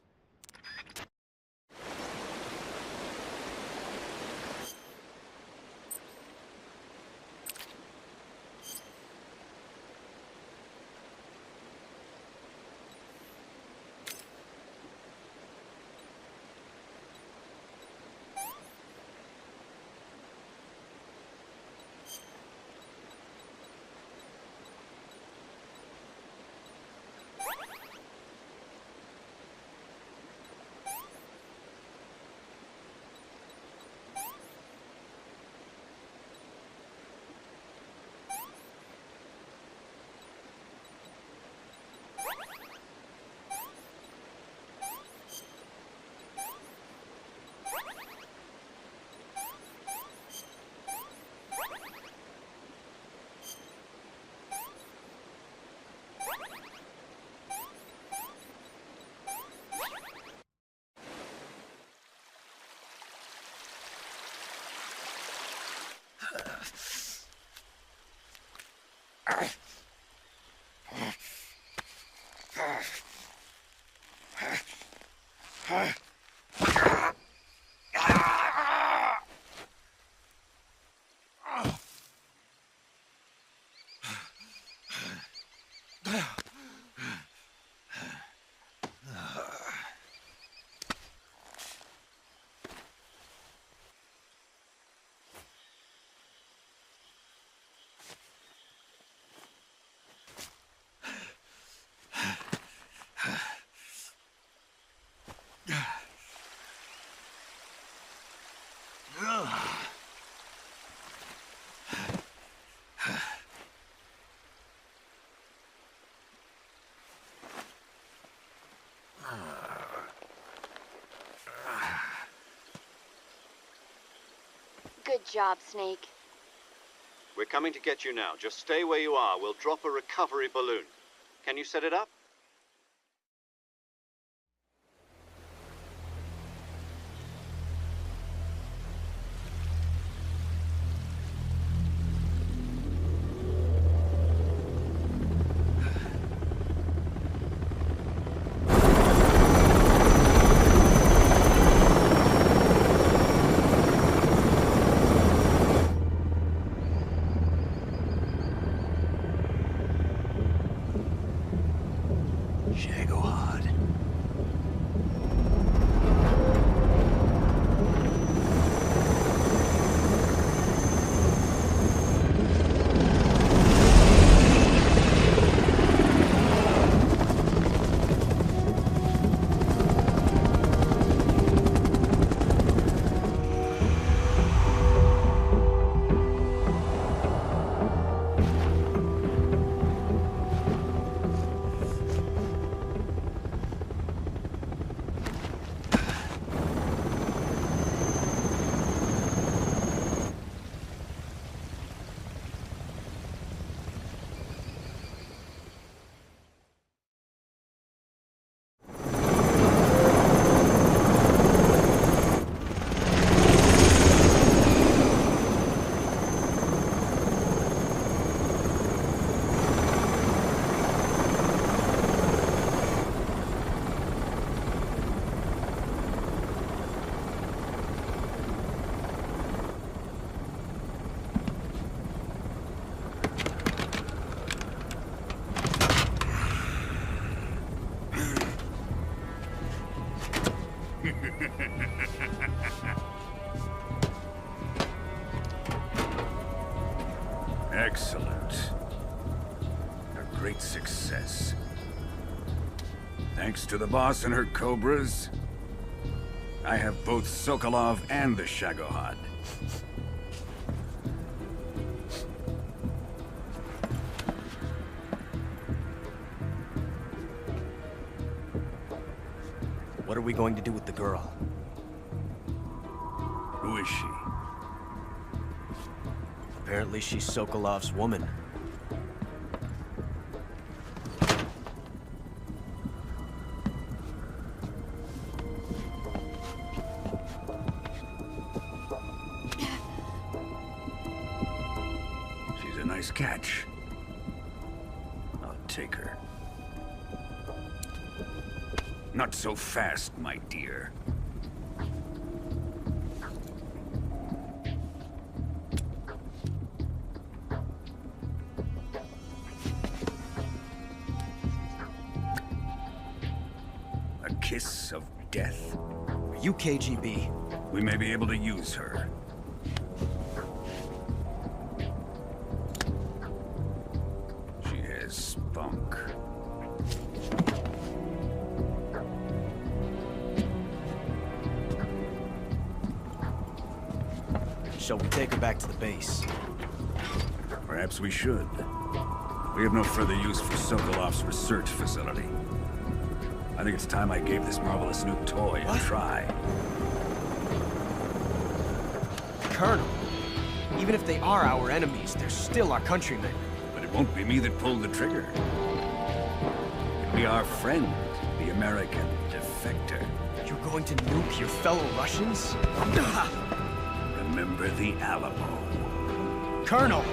Good job, Snake. We're coming to get you now. Just stay where you are. We'll drop a recovery balloon. Can you set it up? Excellent. A great success. Thanks to the boss and her cobras, I have both Sokolov and the Shagohod. What are we going to do with the girl? Who is she? Apparently she's Sokolov's woman. She's a nice catch. I'll take her. Not so fast, my dear. A kiss of death? Are you KGB? We may be able to use her. She has spunk. Shall we take her back to the base? Perhaps we should. We have no further use for Sokolov's research facility. I think it's time I gave this marvelous new toy a try. Colonel, even if they are our enemies, they're still our countrymen. But it won't be me that pulled the trigger. It'll be our friend, the American defector. You're going to nuke your fellow Russians? Remember the Alamo. Colonel!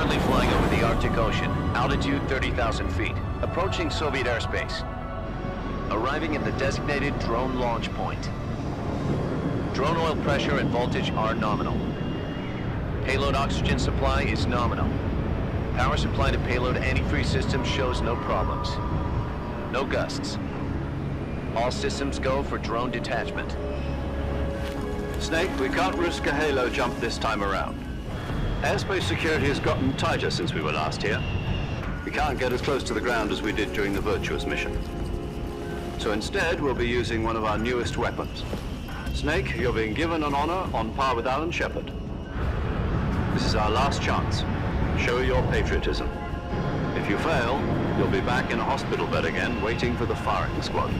Currently flying over the Arctic Ocean, altitude 30,000 feet, approaching Soviet airspace. Arriving at the designated drone launch point. Drone oil pressure and voltage are nominal. Payload oxygen supply is nominal. Power supply to payload antifreeze system shows no problems. No gusts. All systems go for drone detachment. Snake, we can't risk a halo jump this time around. Airspace security has gotten tighter since we were last here. We can't get as close to the ground as we did during the Virtuous mission. So instead, we'll be using one of our newest weapons. Snake, you're being given an honor on par with Alan Shepard. This is our last chance. Show your patriotism. If you fail, you'll be back in a hospital bed again, waiting for the firing squad.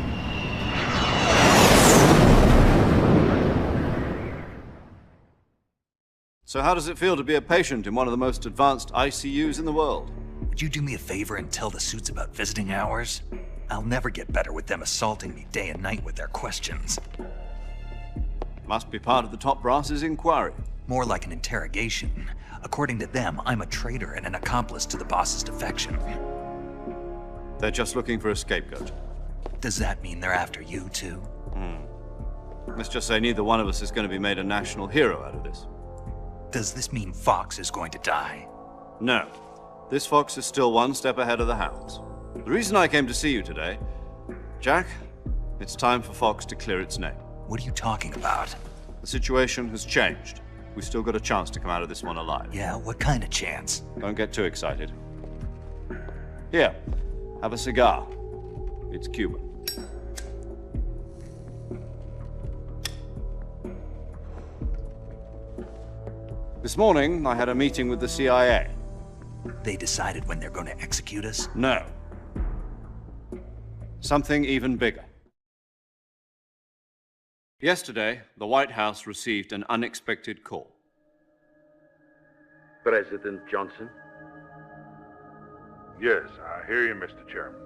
So how does it feel to be a patient in one of the most advanced ICUs in the world? Would you do me a favor and tell the suits about visiting hours? I'll never get better with them assaulting me day and night with their questions. Must be part of the top brass's inquiry. More like an interrogation. According to them, I'm a traitor and an accomplice to the boss's defection. They're just looking for a scapegoat. Does that mean they're after you, too? Let's just say neither one of us is going to be made a national hero out of this. Does this mean Fox is going to die? No. This fox is still one step ahead of the hounds. The reason I came to see you today, Jack, it's time for Fox to clear its name. What are you talking about? The situation has changed. We've still got a chance to come out of this one alive. Yeah, what kind of chance? Don't get too excited. Here, have a cigar. It's Cuban. This morning, I had a meeting with the CIA. They decided when they're going to execute us? No. Something even bigger. Yesterday, the White House received an unexpected call. President Johnson? Yes, I hear you, Mr. Chairman.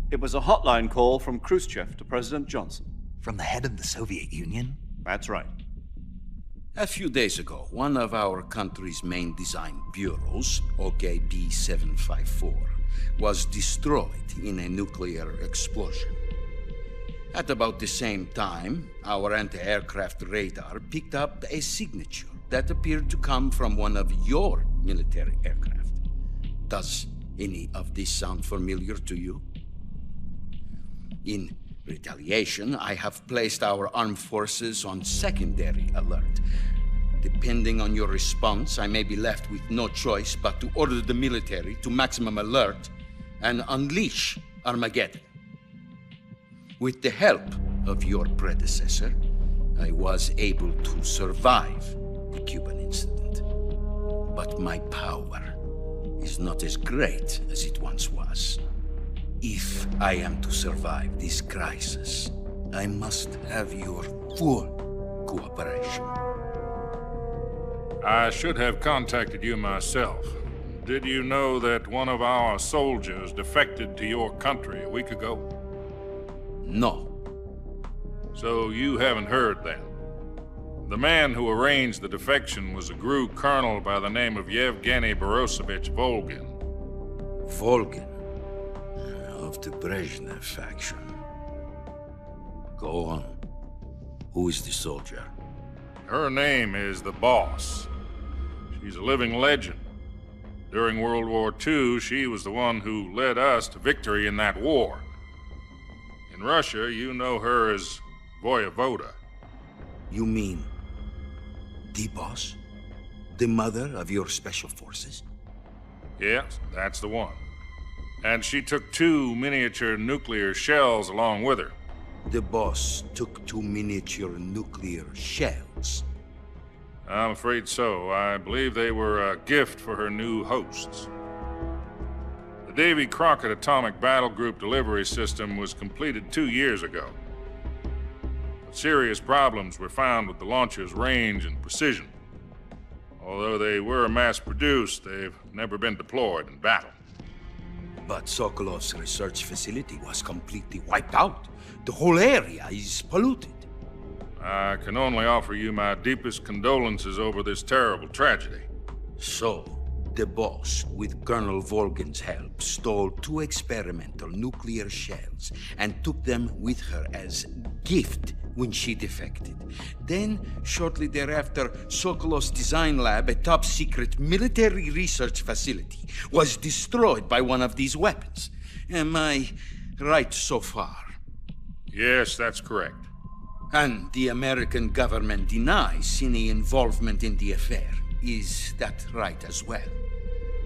It was a hotline call from Khrushchev to President Johnson. From the head of the Soviet Union? That's right. A few days ago, one of our country's main design bureaus, OKB-754, was destroyed in a nuclear explosion. At about the same time, our anti-aircraft radar picked up a signature that appeared to come from one of your military aircraft. Does any of this sound familiar to you? In retaliation, I have placed our armed forces on secondary alert. Depending on your response, I may be left with no choice but to order the military to maximum alert and unleash Armageddon. With the help of your predecessor, I was able to survive the Cuban incident. But my power is not as great as it once was. If I am to survive this crisis, I must have your full cooperation. I should have contacted you myself. Did you know that one of our soldiers defected to your country a week ago? No. So you haven't heard then? The man who arranged the defection was a GRU colonel by the name of Yevgeny Borosovich Volgin. Volgin? Of the Brezhnev faction. Go on. Who is the soldier? Her name is the Boss. She's a living legend. During World War II, she was the one who led us to victory in that war. In Russia, you know her as Voyevoda. You mean the Boss? The mother of your special forces? Yes, that's the one. And she took 2 miniature nuclear shells along with her. The Boss took 2 miniature nuclear shells? I'm afraid so. I believe they were a gift for her new hosts. The Davy Crockett Atomic Battle Group delivery system was completed 2 years ago. But serious problems were found with the launcher's range and precision. Although they were mass-produced, they've never been deployed in battle. But Sokolov's research facility was completely wiped out. The whole area is polluted. I can only offer you my deepest condolences over this terrible tragedy. So, the boss, with Colonel Volgin's help, stole 2 experimental nuclear shells and took them with her as gift when she defected. Then, shortly thereafter, Sokolov's design lab, a top-secret military research facility, was destroyed by one of these weapons. Am I right so far? Yes, that's correct. And the American government denies any involvement in the affair. Is that right as well?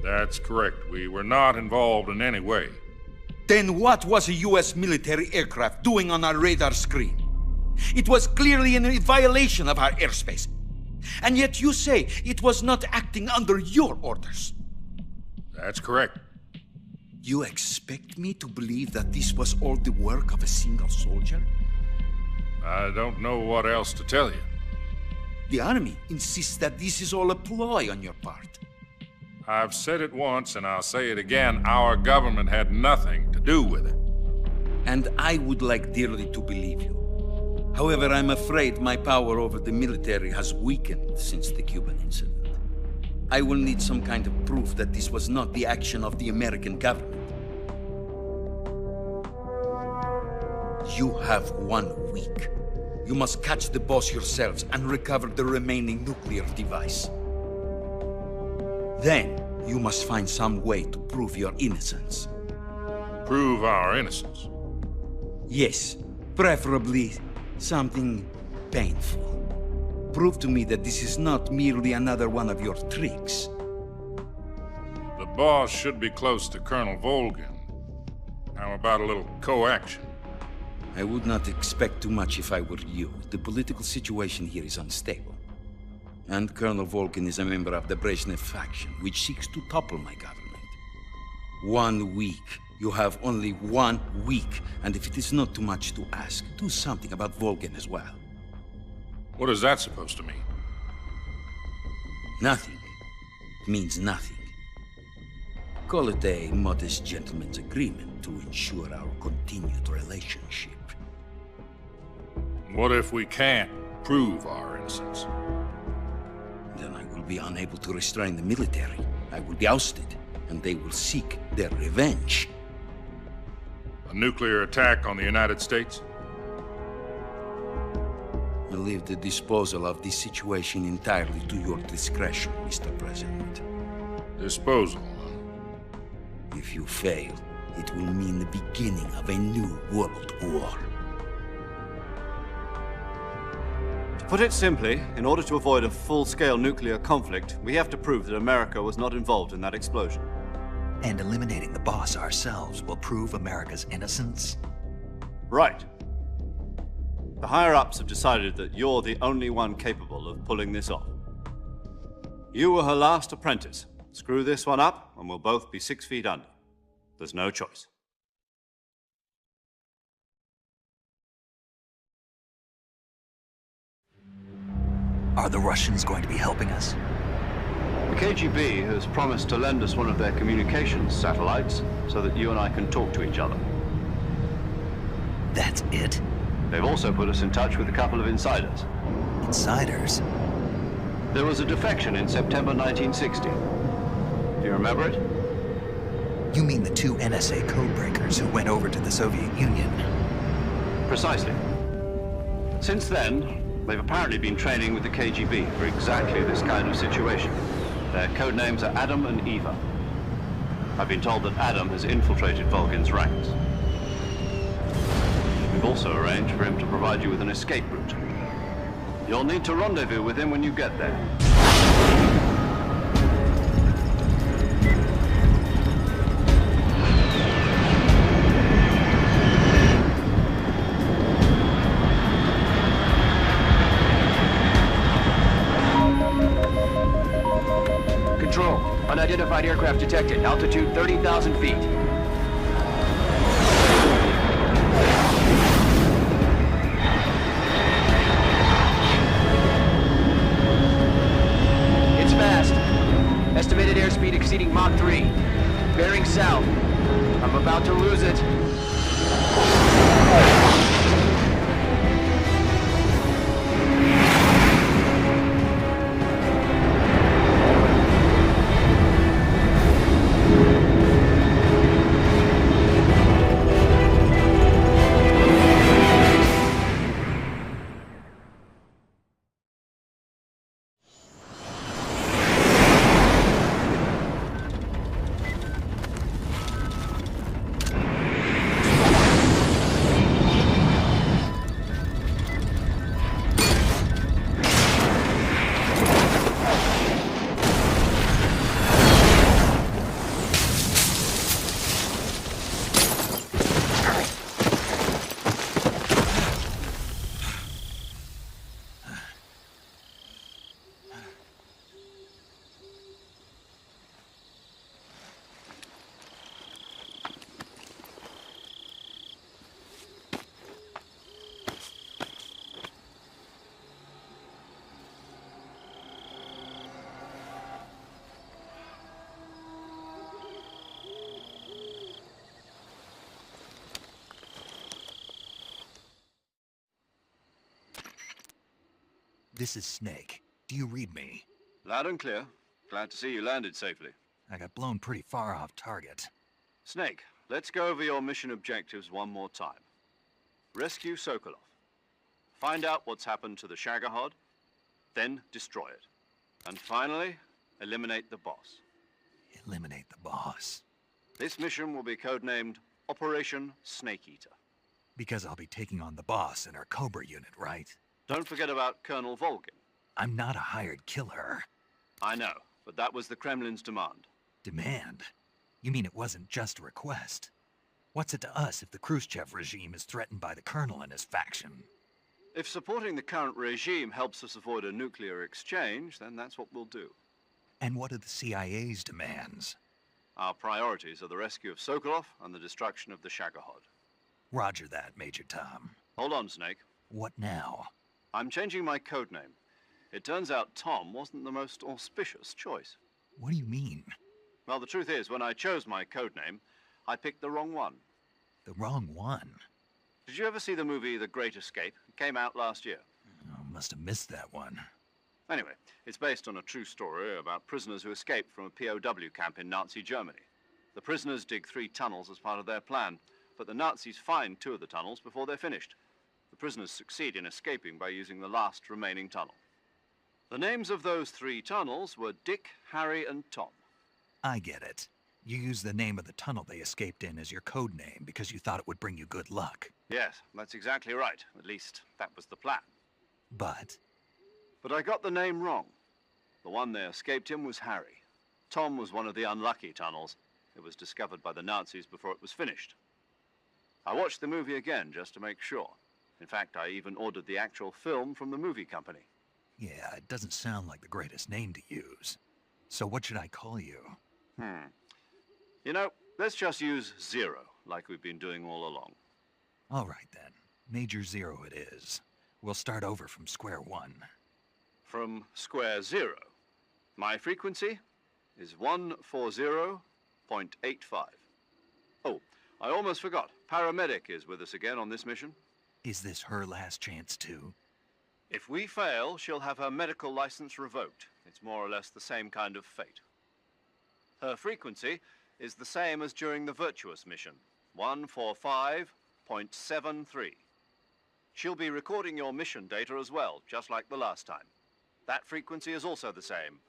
That's correct. We were not involved in any way. Then what was a U.S. military aircraft doing on our radar screen? It was clearly in violation of our airspace. And yet you say it was not acting under your orders. That's correct. You expect me to believe that this was all the work of a single soldier? I don't know what else to tell you. The army insists that this is all a ploy on your part. I've said it once and I'll say it again. Our government had nothing to do with it. And I would like dearly to believe you. However, I'm afraid my power over the military has weakened since the Cuban incident. I will need some kind of proof that this was not the action of the American government. You have 1 week. You must catch the boss yourselves and recover the remaining nuclear device. Then, you must find some way to prove your innocence. Prove our innocence? Yes, preferably something painful. Prove to me that this is not merely another one of your tricks. The boss should be close to Colonel Volgin. How about a little co-action? I would not expect too much if I were you. The political situation here is unstable. And Colonel Volgin is a member of the Brezhnev faction, which seeks to topple my government. 1 week. You have only 1 week. And if it is not too much to ask, do something about Volgin as well. What is that supposed to mean? Nothing. It means nothing. Call it a modest gentleman's agreement to ensure our continued relationship. What if we can't prove our innocence? Then I will be unable to restrain the military. I will be ousted, and they will seek their revenge. A nuclear attack on the United States? I leave the disposal of this situation entirely to your discretion, Mr. President. Disposal? If you fail, it will mean the beginning of a new world war. To put it simply, in order to avoid a full-scale nuclear conflict, we have to prove that America was not involved in that explosion. And eliminating the boss ourselves will prove America's innocence? Right. The higher-ups have decided that you're the only one capable of pulling this off. You were her last apprentice. Screw this one up, and we'll both be 6 feet under. There's no choice. Are the Russians going to be helping us? The KGB has promised to lend us one of their communications satellites so that you and I can talk to each other. That's it? They've also put us in touch with a couple of insiders. Insiders? There was a defection in September 1960. Do you remember it? You mean the 2 NSA codebreakers who went over to the Soviet Union? Precisely. Since then, they've apparently been training with the KGB for exactly this kind of situation. Their code names are Adam and Eva. I've been told that Adam has infiltrated Volgin's ranks. We've also arranged for him to provide you with an escape route. You'll need to rendezvous with him when you get there. Control, unidentified aircraft detected. Altitude 30,000 feet. It's fast. Estimated airspeed exceeding Mach 3. Bearing south. I'm about to lose it. This is Snake. Do you read me? Loud and clear. Glad to see you landed safely. I got blown pretty far off target. Snake, let's go over your mission objectives one more time. Rescue Sokolov. Find out what's happened to the Shagohod, then destroy it. And finally, eliminate the boss. Eliminate the boss. This mission will be codenamed Operation Snake Eater. Because I'll be taking on the boss in our Cobra unit, right? Don't forget about Colonel Volgin. I'm not a hired killer. I know, but that was the Kremlin's demand. Demand? You mean it wasn't just a request? What's it to us if the Khrushchev regime is threatened by the Colonel and his faction? If supporting the current regime helps us avoid a nuclear exchange, then that's what we'll do. And what are the CIA's demands? Our priorities are the rescue of Sokolov and the destruction of the Shagohod. Roger that, Major Tom. Hold on, Snake. What now? I'm changing my codename. It turns out Tom wasn't the most auspicious choice. What do you mean? Well, the truth is, when I chose my codename, I picked the wrong one. The wrong one? Did you ever see the movie The Great Escape? It came out last year. Oh, must have missed that one. Anyway, it's based on a true story about prisoners who escaped from a POW camp in Nazi Germany. The prisoners dig 3 tunnels as part of their plan, but the Nazis find 2 of the tunnels before they're finished. The prisoners succeed in escaping by using the last remaining tunnel. The names of those 3 tunnels were Dick, Harry, and Tom. I get it. You used the name of the tunnel they escaped in as your code name because you thought it would bring you good luck. Yes, that's exactly right. At least, that was the plan. But I got the name wrong. The one they escaped in was Harry. Tom was one of the unlucky tunnels. It was discovered by the Nazis before it was finished. I watched the movie again just to make sure. In fact, I even ordered the actual film from the movie company. yeah, it doesn't sound like the greatest name to use. So what should I call you? You know, let's just use Zero, like we've been doing all along. All right then. Major Zero it is. We'll start over from square one. From square 0. My frequency is 140.85. Oh, I almost forgot. Paramedic is with us again on this mission. Is this her last chance too? If we fail, she'll have her medical license revoked. It's more or less the same kind of fate. Her frequency is the same as during the Virtuous mission, 145.73. She'll be recording your mission data as well, just like the last time. That frequency is also the same,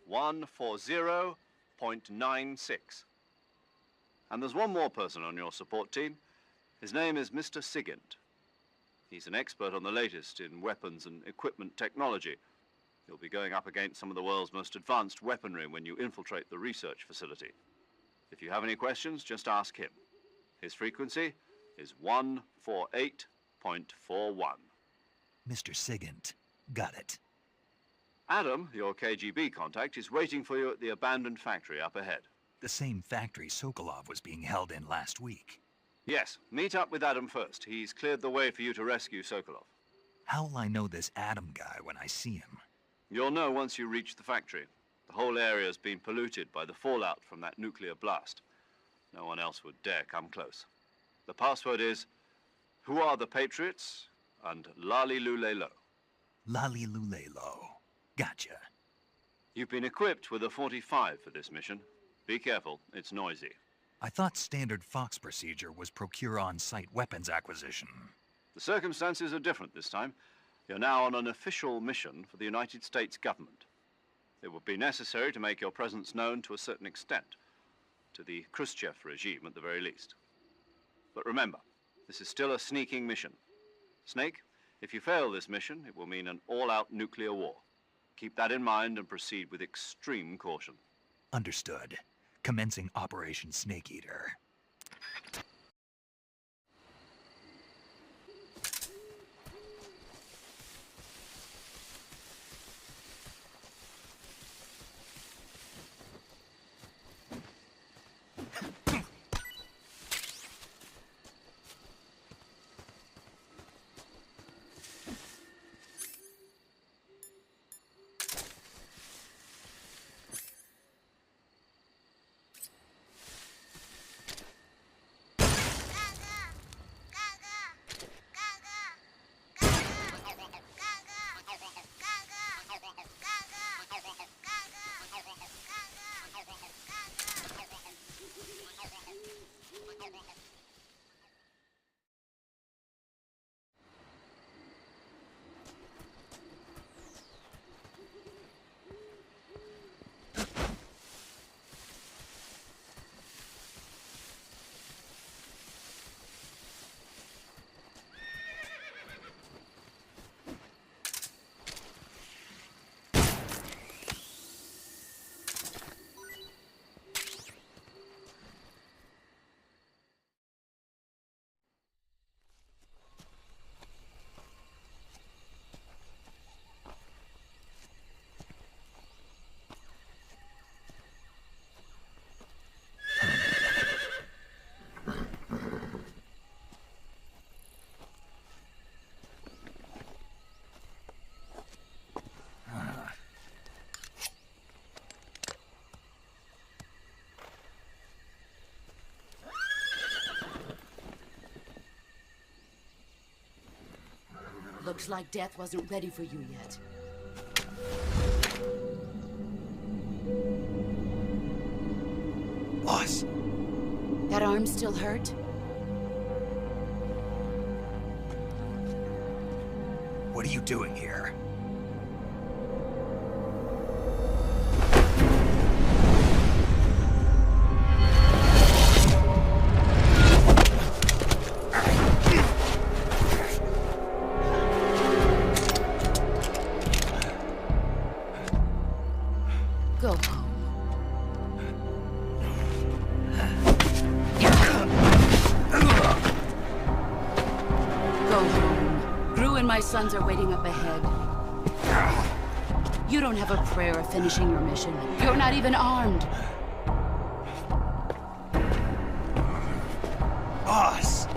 140.96. And there's one more person on your support team. His name is Mr. Sigint. He's an expert on the latest in weapons and equipment technology. You'll be going up against some of the world's most advanced weaponry when you infiltrate the research facility. If you have any questions, just ask him. His frequency is 148.41. Mr. Sigint. Got it. Adam, your KGB contact, is waiting for you at the abandoned factory up ahead. The same factory Sokolov was being held in last week. Yes, meet up with Adam first. He's cleared the way for you to rescue Sokolov. How'll I know this Adam guy when I see him? You'll know once you reach the factory. The whole area's been polluted by the fallout from that nuclear blast. No one else would dare come close. The password is, "Who are the Patriots?" and Lali Lulelo. Lali Lulelo. Gotcha. You've been equipped with a 45 for this mission. Be careful, it's noisy. I thought standard Fox procedure was procure on-site weapons acquisition. The circumstances are different this time. You're now on an official mission for the United States government. It would be necessary to make your presence known to a certain extent, to the Khrushchev regime at the very least. But remember, this is still a sneaking mission. Snake, if you fail this mission, it will mean an all-out nuclear war. Keep that in mind and proceed with extreme caution. Understood. Commencing Operation Snake Eater. Looks like death wasn't ready for you yet. Boss. That arm still hurt? What are you doing here? Go home. Go home. Gru and my sons are waiting up ahead. You don't have a prayer of finishing your mission. You're not even armed. Boss!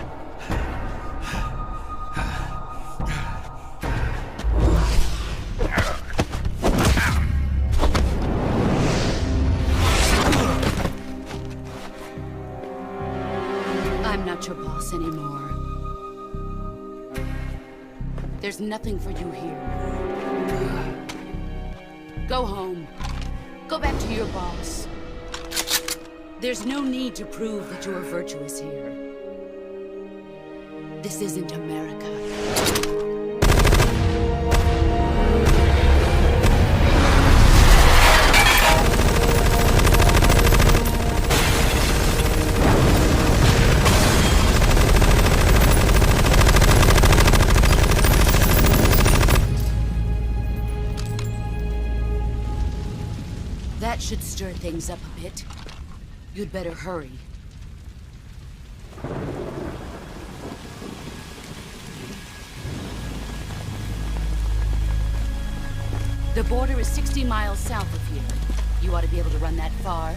I'm not your boss anymore. There's nothing for you here. Go home. Go back to your boss. There's no need to prove that you are virtuous here. This isn't America. That should stir things up a bit. You'd better hurry. The border is 60 miles south of here. You ought to be able to run that far.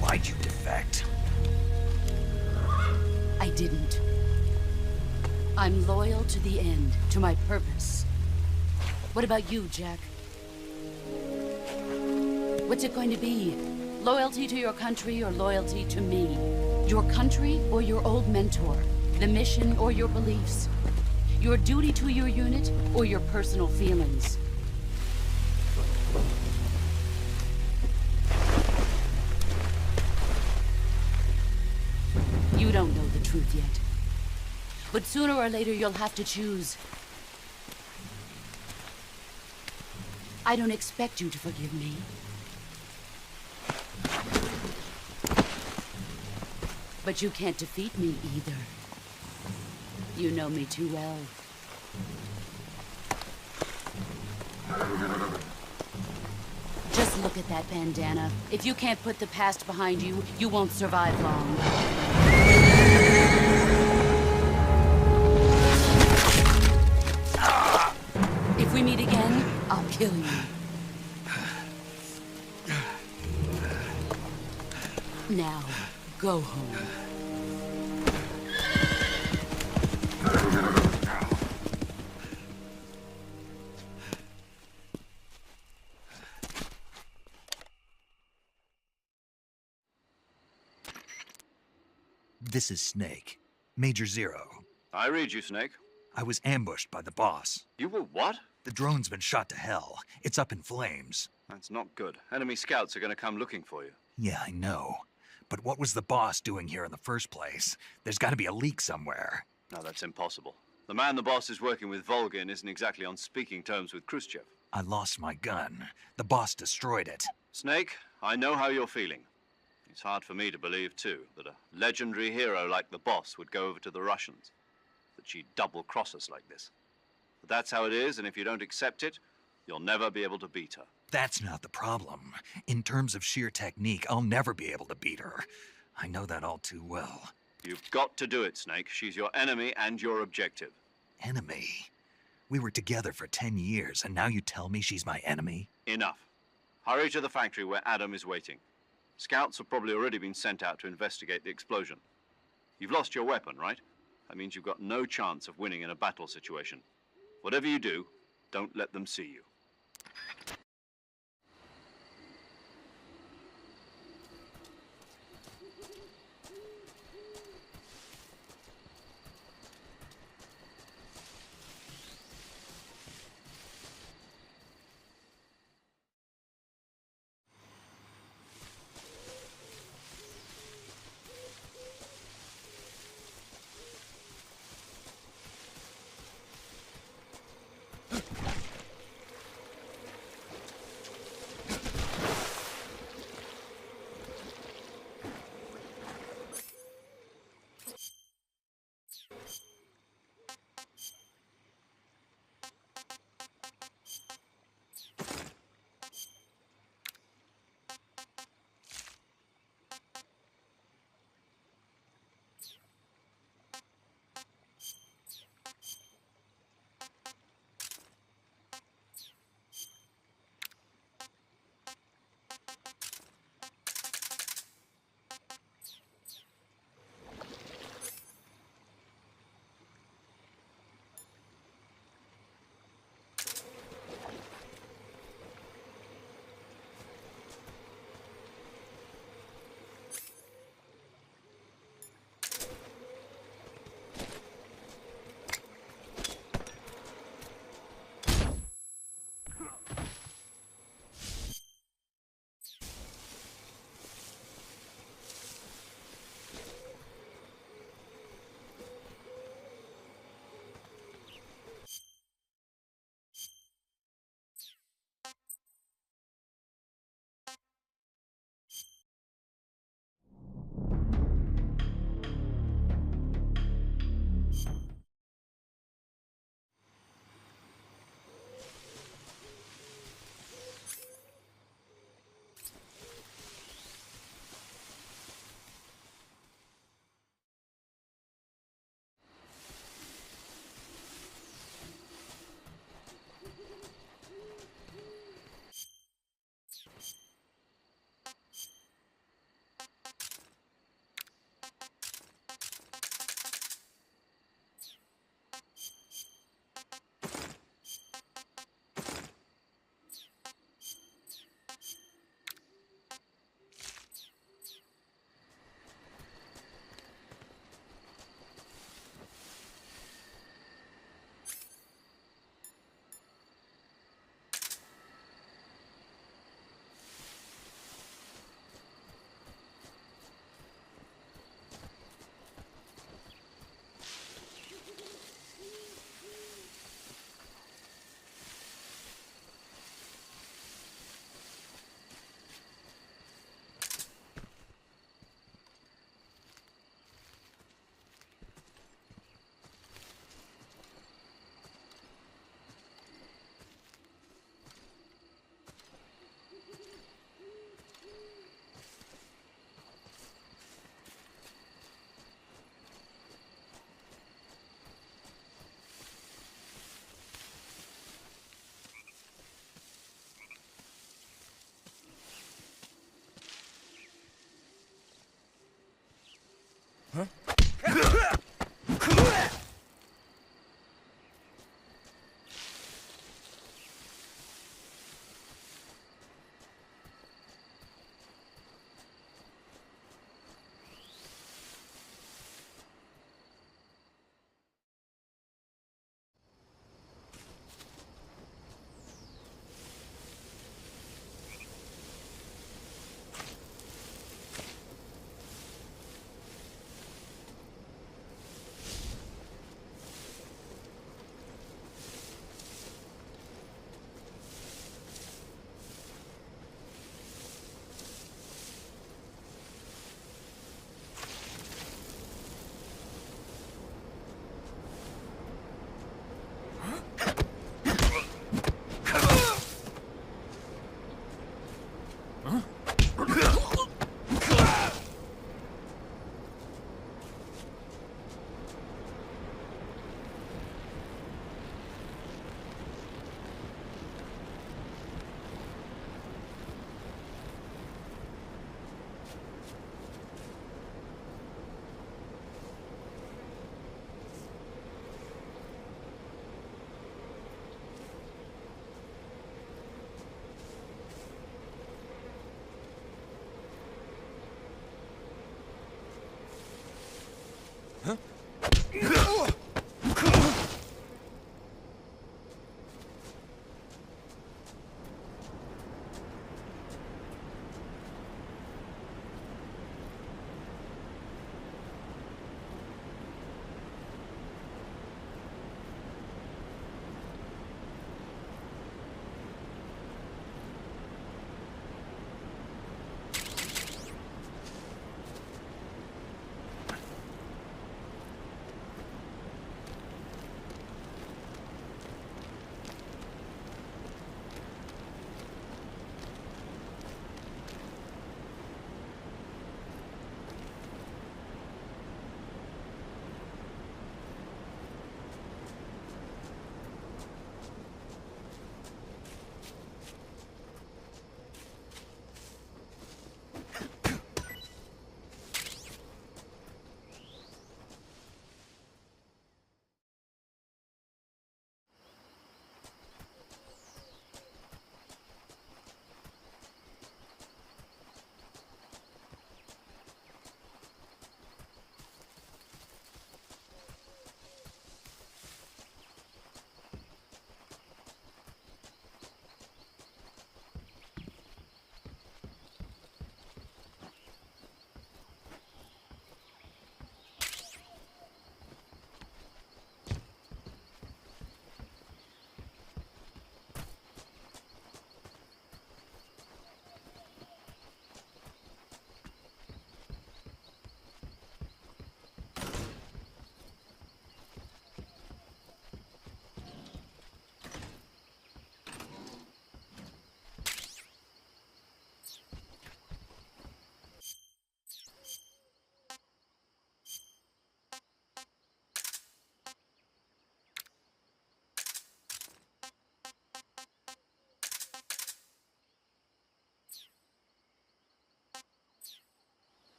Why'd you defect? I didn't. I'm loyal to the end, to my purpose. What about you, Jack? What's it going to be? Loyalty to your country or loyalty to me? Your country or your old mentor? The mission or your beliefs? Your duty to your unit or your personal feelings? You don't know the truth yet. But sooner or later, you'll have to choose. I don't expect you to forgive me. But you can't defeat me either. You know me too well. Just look at that bandana. If you can't put the past behind you, you won't survive long. If we meet again, I'll kill you. Now, go home. This is Snake. Major Zero. I read you, Snake. I was ambushed by the boss. You were what? The drone's been shot to hell. It's up in flames. That's not good. Enemy scouts are going to come looking for you. Yeah, I know. But what was the boss doing here in the first place? There's got to be a leak somewhere. No, that's impossible. The man the boss is working with, Volgin, isn't exactly on speaking terms with Khrushchev. I lost my gun. The boss destroyed it. Snake, I know how you're feeling. It's hard for me to believe, too, that a legendary hero like the boss would go over to the Russians. That she'd double-cross us like this. But that's how it is, and if you don't accept it, you'll never be able to beat her. That's not the problem. In terms of sheer technique, I'll never be able to beat her. I know that all too well. You've got to do it, Snake. She's your enemy and your objective. Enemy? We were together for 10 years, and now you tell me she's my enemy? Enough. Hurry to the factory where Adam is waiting. Scouts have probably already been sent out to investigate the explosion. You've lost your weapon, right? That means you've got no chance of winning in a battle situation. Whatever you do, don't let them see you.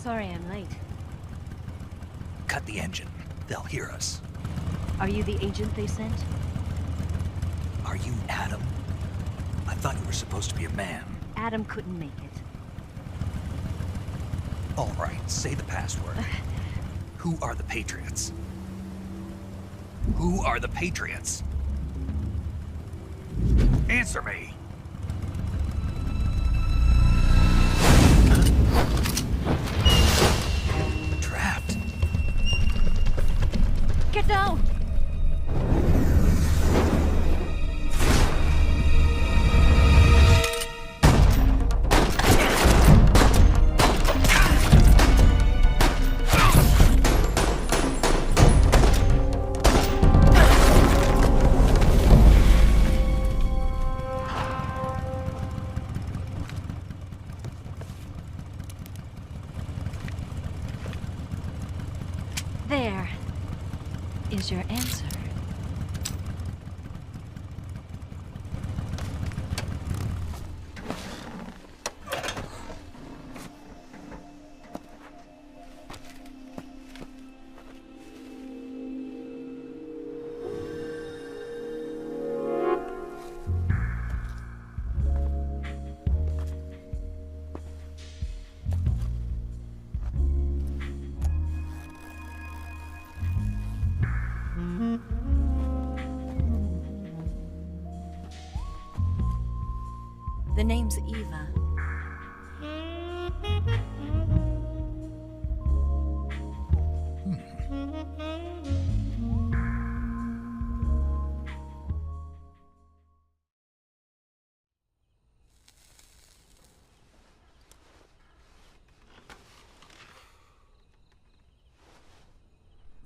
Sorry I'm late. Cut the engine. They'll hear us. Are you the agent they sent? Are you Adam? I thought you were supposed to be a man. Adam couldn't make it. All right, say the password. Who are the Patriots? Who are the Patriots? Answer me! Trapped. Get down! There is your answer. The name's Eva.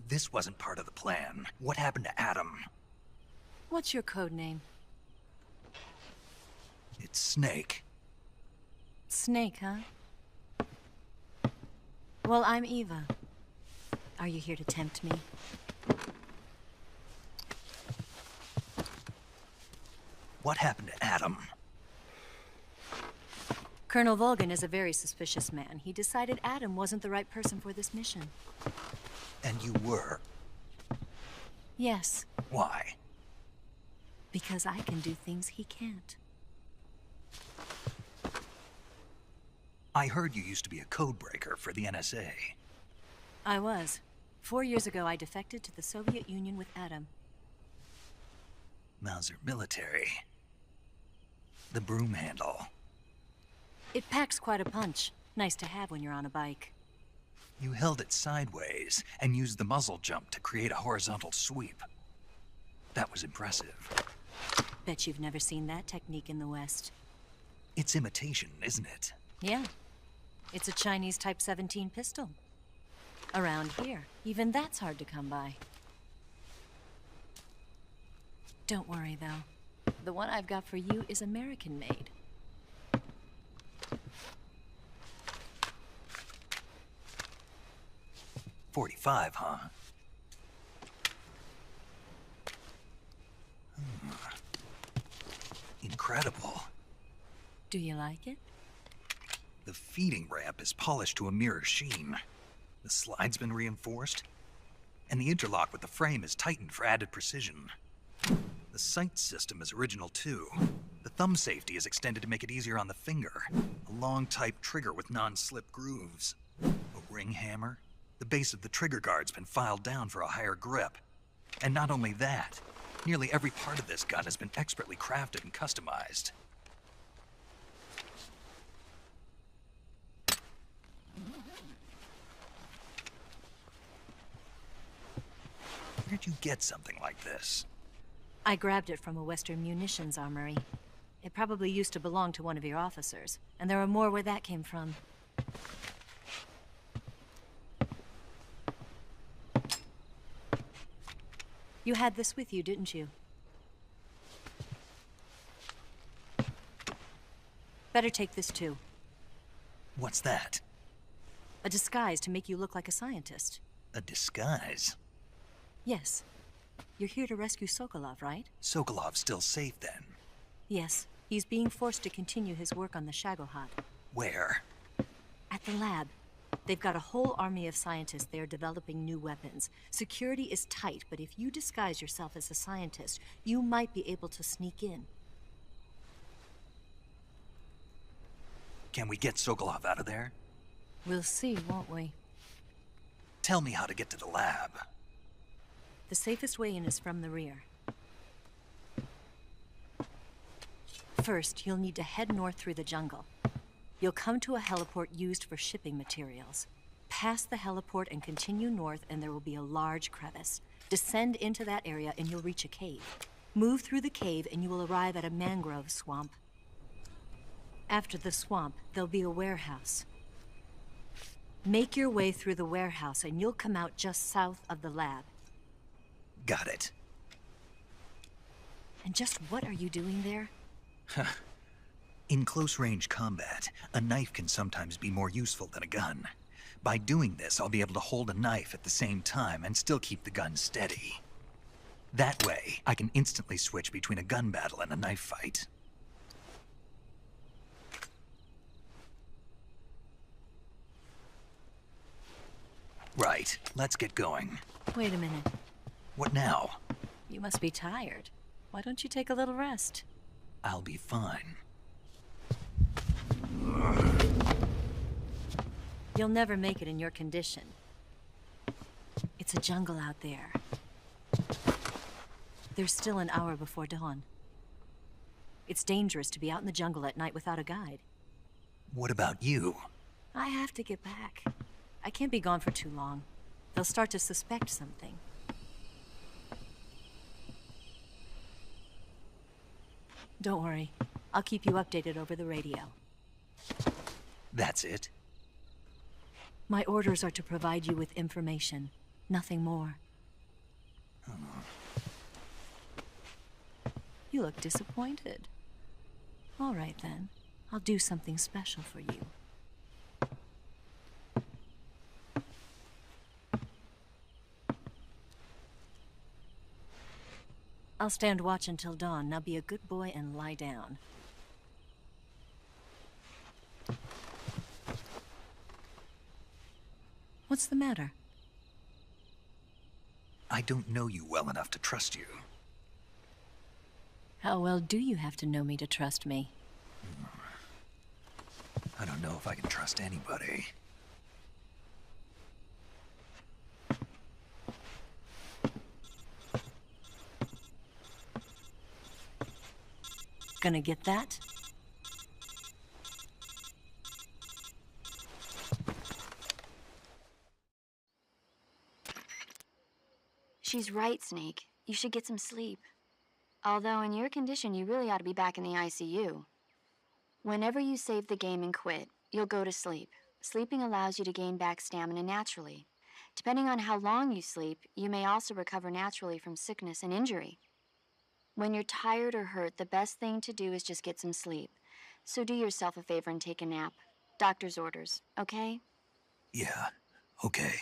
This wasn't part of the plan. What happened to Adam? What's your code name? It's Snake. Snake, huh? Well, I'm Eva. Are you here to tempt me? What happened to Adam? Colonel Volgin is a very suspicious man. He decided Adam wasn't the right person for this mission. And you were? Yes. Why? Because I can do things he can't. I heard you used to be a codebreaker for the NSA. I was. 4 years ago, I defected to the Soviet Union with Adam. Mauser military. The broom handle. It packs quite a punch. Nice to have when you're on a bike. You held it sideways and used the muzzle jump to create a horizontal sweep. That was impressive. Bet you've never seen that technique in the West. It's imitation, isn't it? Yeah. It's a Chinese Type 17 pistol. Around here, even that's hard to come by. Don't worry, though. The one I've got for you is American-made. .45, huh? Incredible. Do you like it? The feeding ramp is polished to a mirror sheen. The slide's been reinforced, and the interlock with the frame is tightened for added precision. The sight system is original too. The thumb safety is extended to make it easier on the finger. A long type trigger with non-slip grooves. A ring hammer. The base of the trigger guard's been filed down for a higher grip. And not only that, nearly every part of this gun has been expertly crafted and customized. Where'd you get something like this? I grabbed it from a Western munitions armory. It probably used to belong to one of your officers, and there are more where that came from. You had this with you, didn't you? Better take this too. What's that? A disguise to make you look like a scientist. A disguise? Yes. You're here to rescue Sokolov, right? Sokolov's still safe then? Yes. He's being forced to continue his work on the Shagohod. Where? At the lab. They've got a whole army of scientists there developing new weapons. Security is tight, but if you disguise yourself as a scientist, you might be able to sneak in. Can we get Sokolov out of there? We'll see, won't we? Tell me how to get to the lab. The safest way in is from the rear. First, you'll need to head north through the jungle. You'll come to a heliport used for shipping materials. Pass the heliport and continue north, and there will be a large crevice. Descend into that area and you'll reach a cave. Move through the cave and you will arrive at a mangrove swamp. After the swamp, there'll be a warehouse. Make your way through the warehouse and you'll come out just south of the lab. Got it. And just what are you doing there? In close-range combat, a knife can sometimes be more useful than a gun. By doing this, I'll be able to hold a knife at the same time and still keep the gun steady. That way, I can instantly switch between a gun battle and a knife fight. Right, let's get going. Wait a minute. What now? You must be tired. Why don't you take a little rest? I'll be fine. You'll never make it in your condition. It's a jungle out there. There's still an hour before dawn. It's dangerous to be out in the jungle at night without a guide. What about you? I have to get back. I can't be gone for too long. They'll start to suspect something. Don't worry. I'll keep you updated over the radio. That's it? My orders are to provide you with information. Nothing more. You look disappointed. All right, then. I'll do something special for you. I'll stand watch until dawn. Now be a good boy and lie down. What's the matter? I don't know you well enough to trust you. How well do you have to know me to trust me? I don't know if I can trust anybody. Gonna get that? She's right, Snake. You should get some sleep. Although in your condition, you really ought to be back in the ICU. Whenever you save the game and quit, you'll go to sleep. Sleeping allows you to gain back stamina naturally. Depending on how long you sleep, you may also recover naturally from sickness and injury. When you're tired or hurt, the best thing to do is just get some sleep. So do yourself a favor and take a nap. Doctor's orders, okay? Yeah, okay.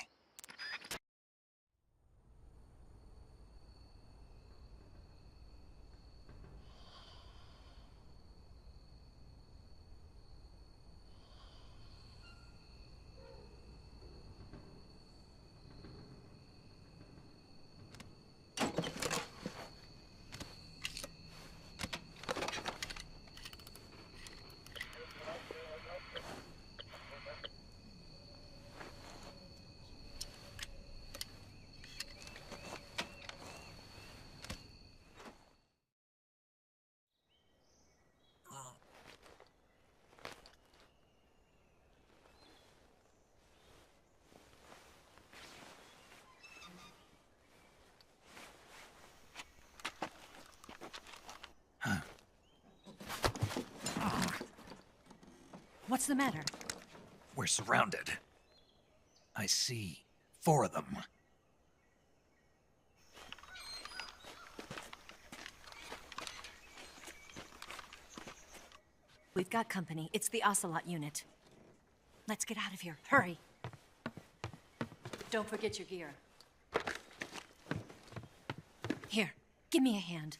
What's the matter? We're surrounded. I see 4 of them. We've got company. It's the Ocelot unit. Let's get out of here. Hurry. Don't forget your gear. Here, give me a hand.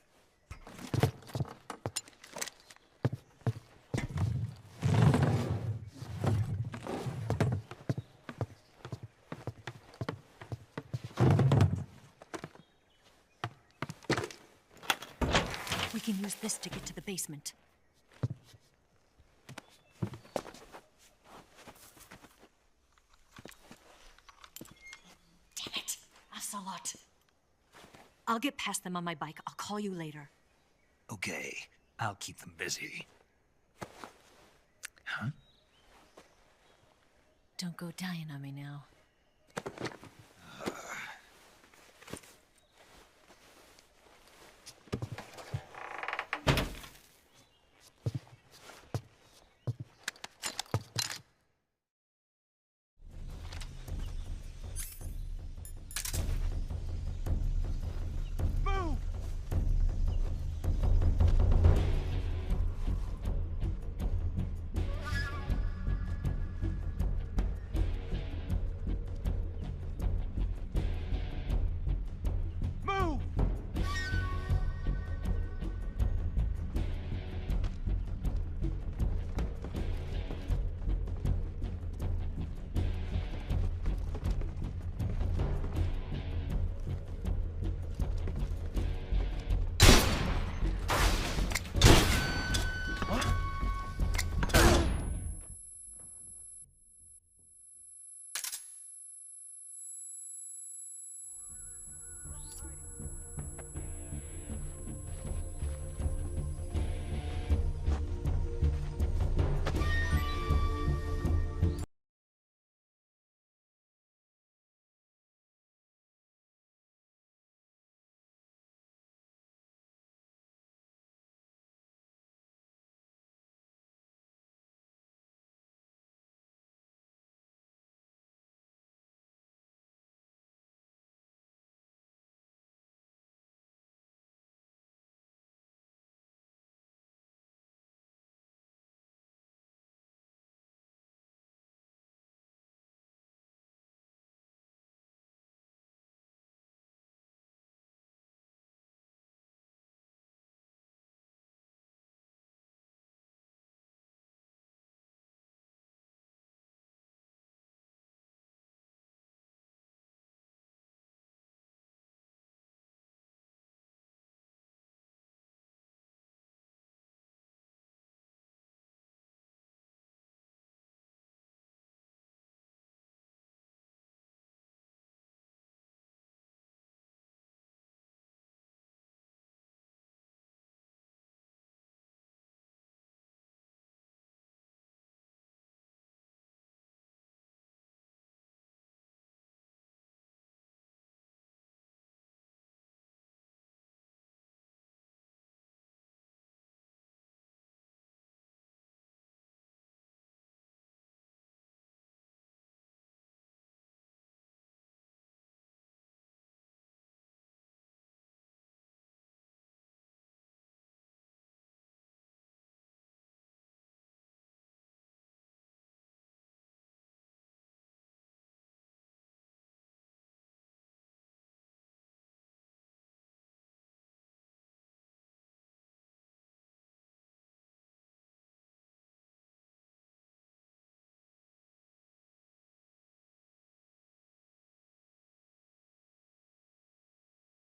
use this to get to the basement. Damn it! Ocelot! I'll get past them on my bike. I'll call you later. Okay, I'll keep them busy. Huh? Don't go dying on me now.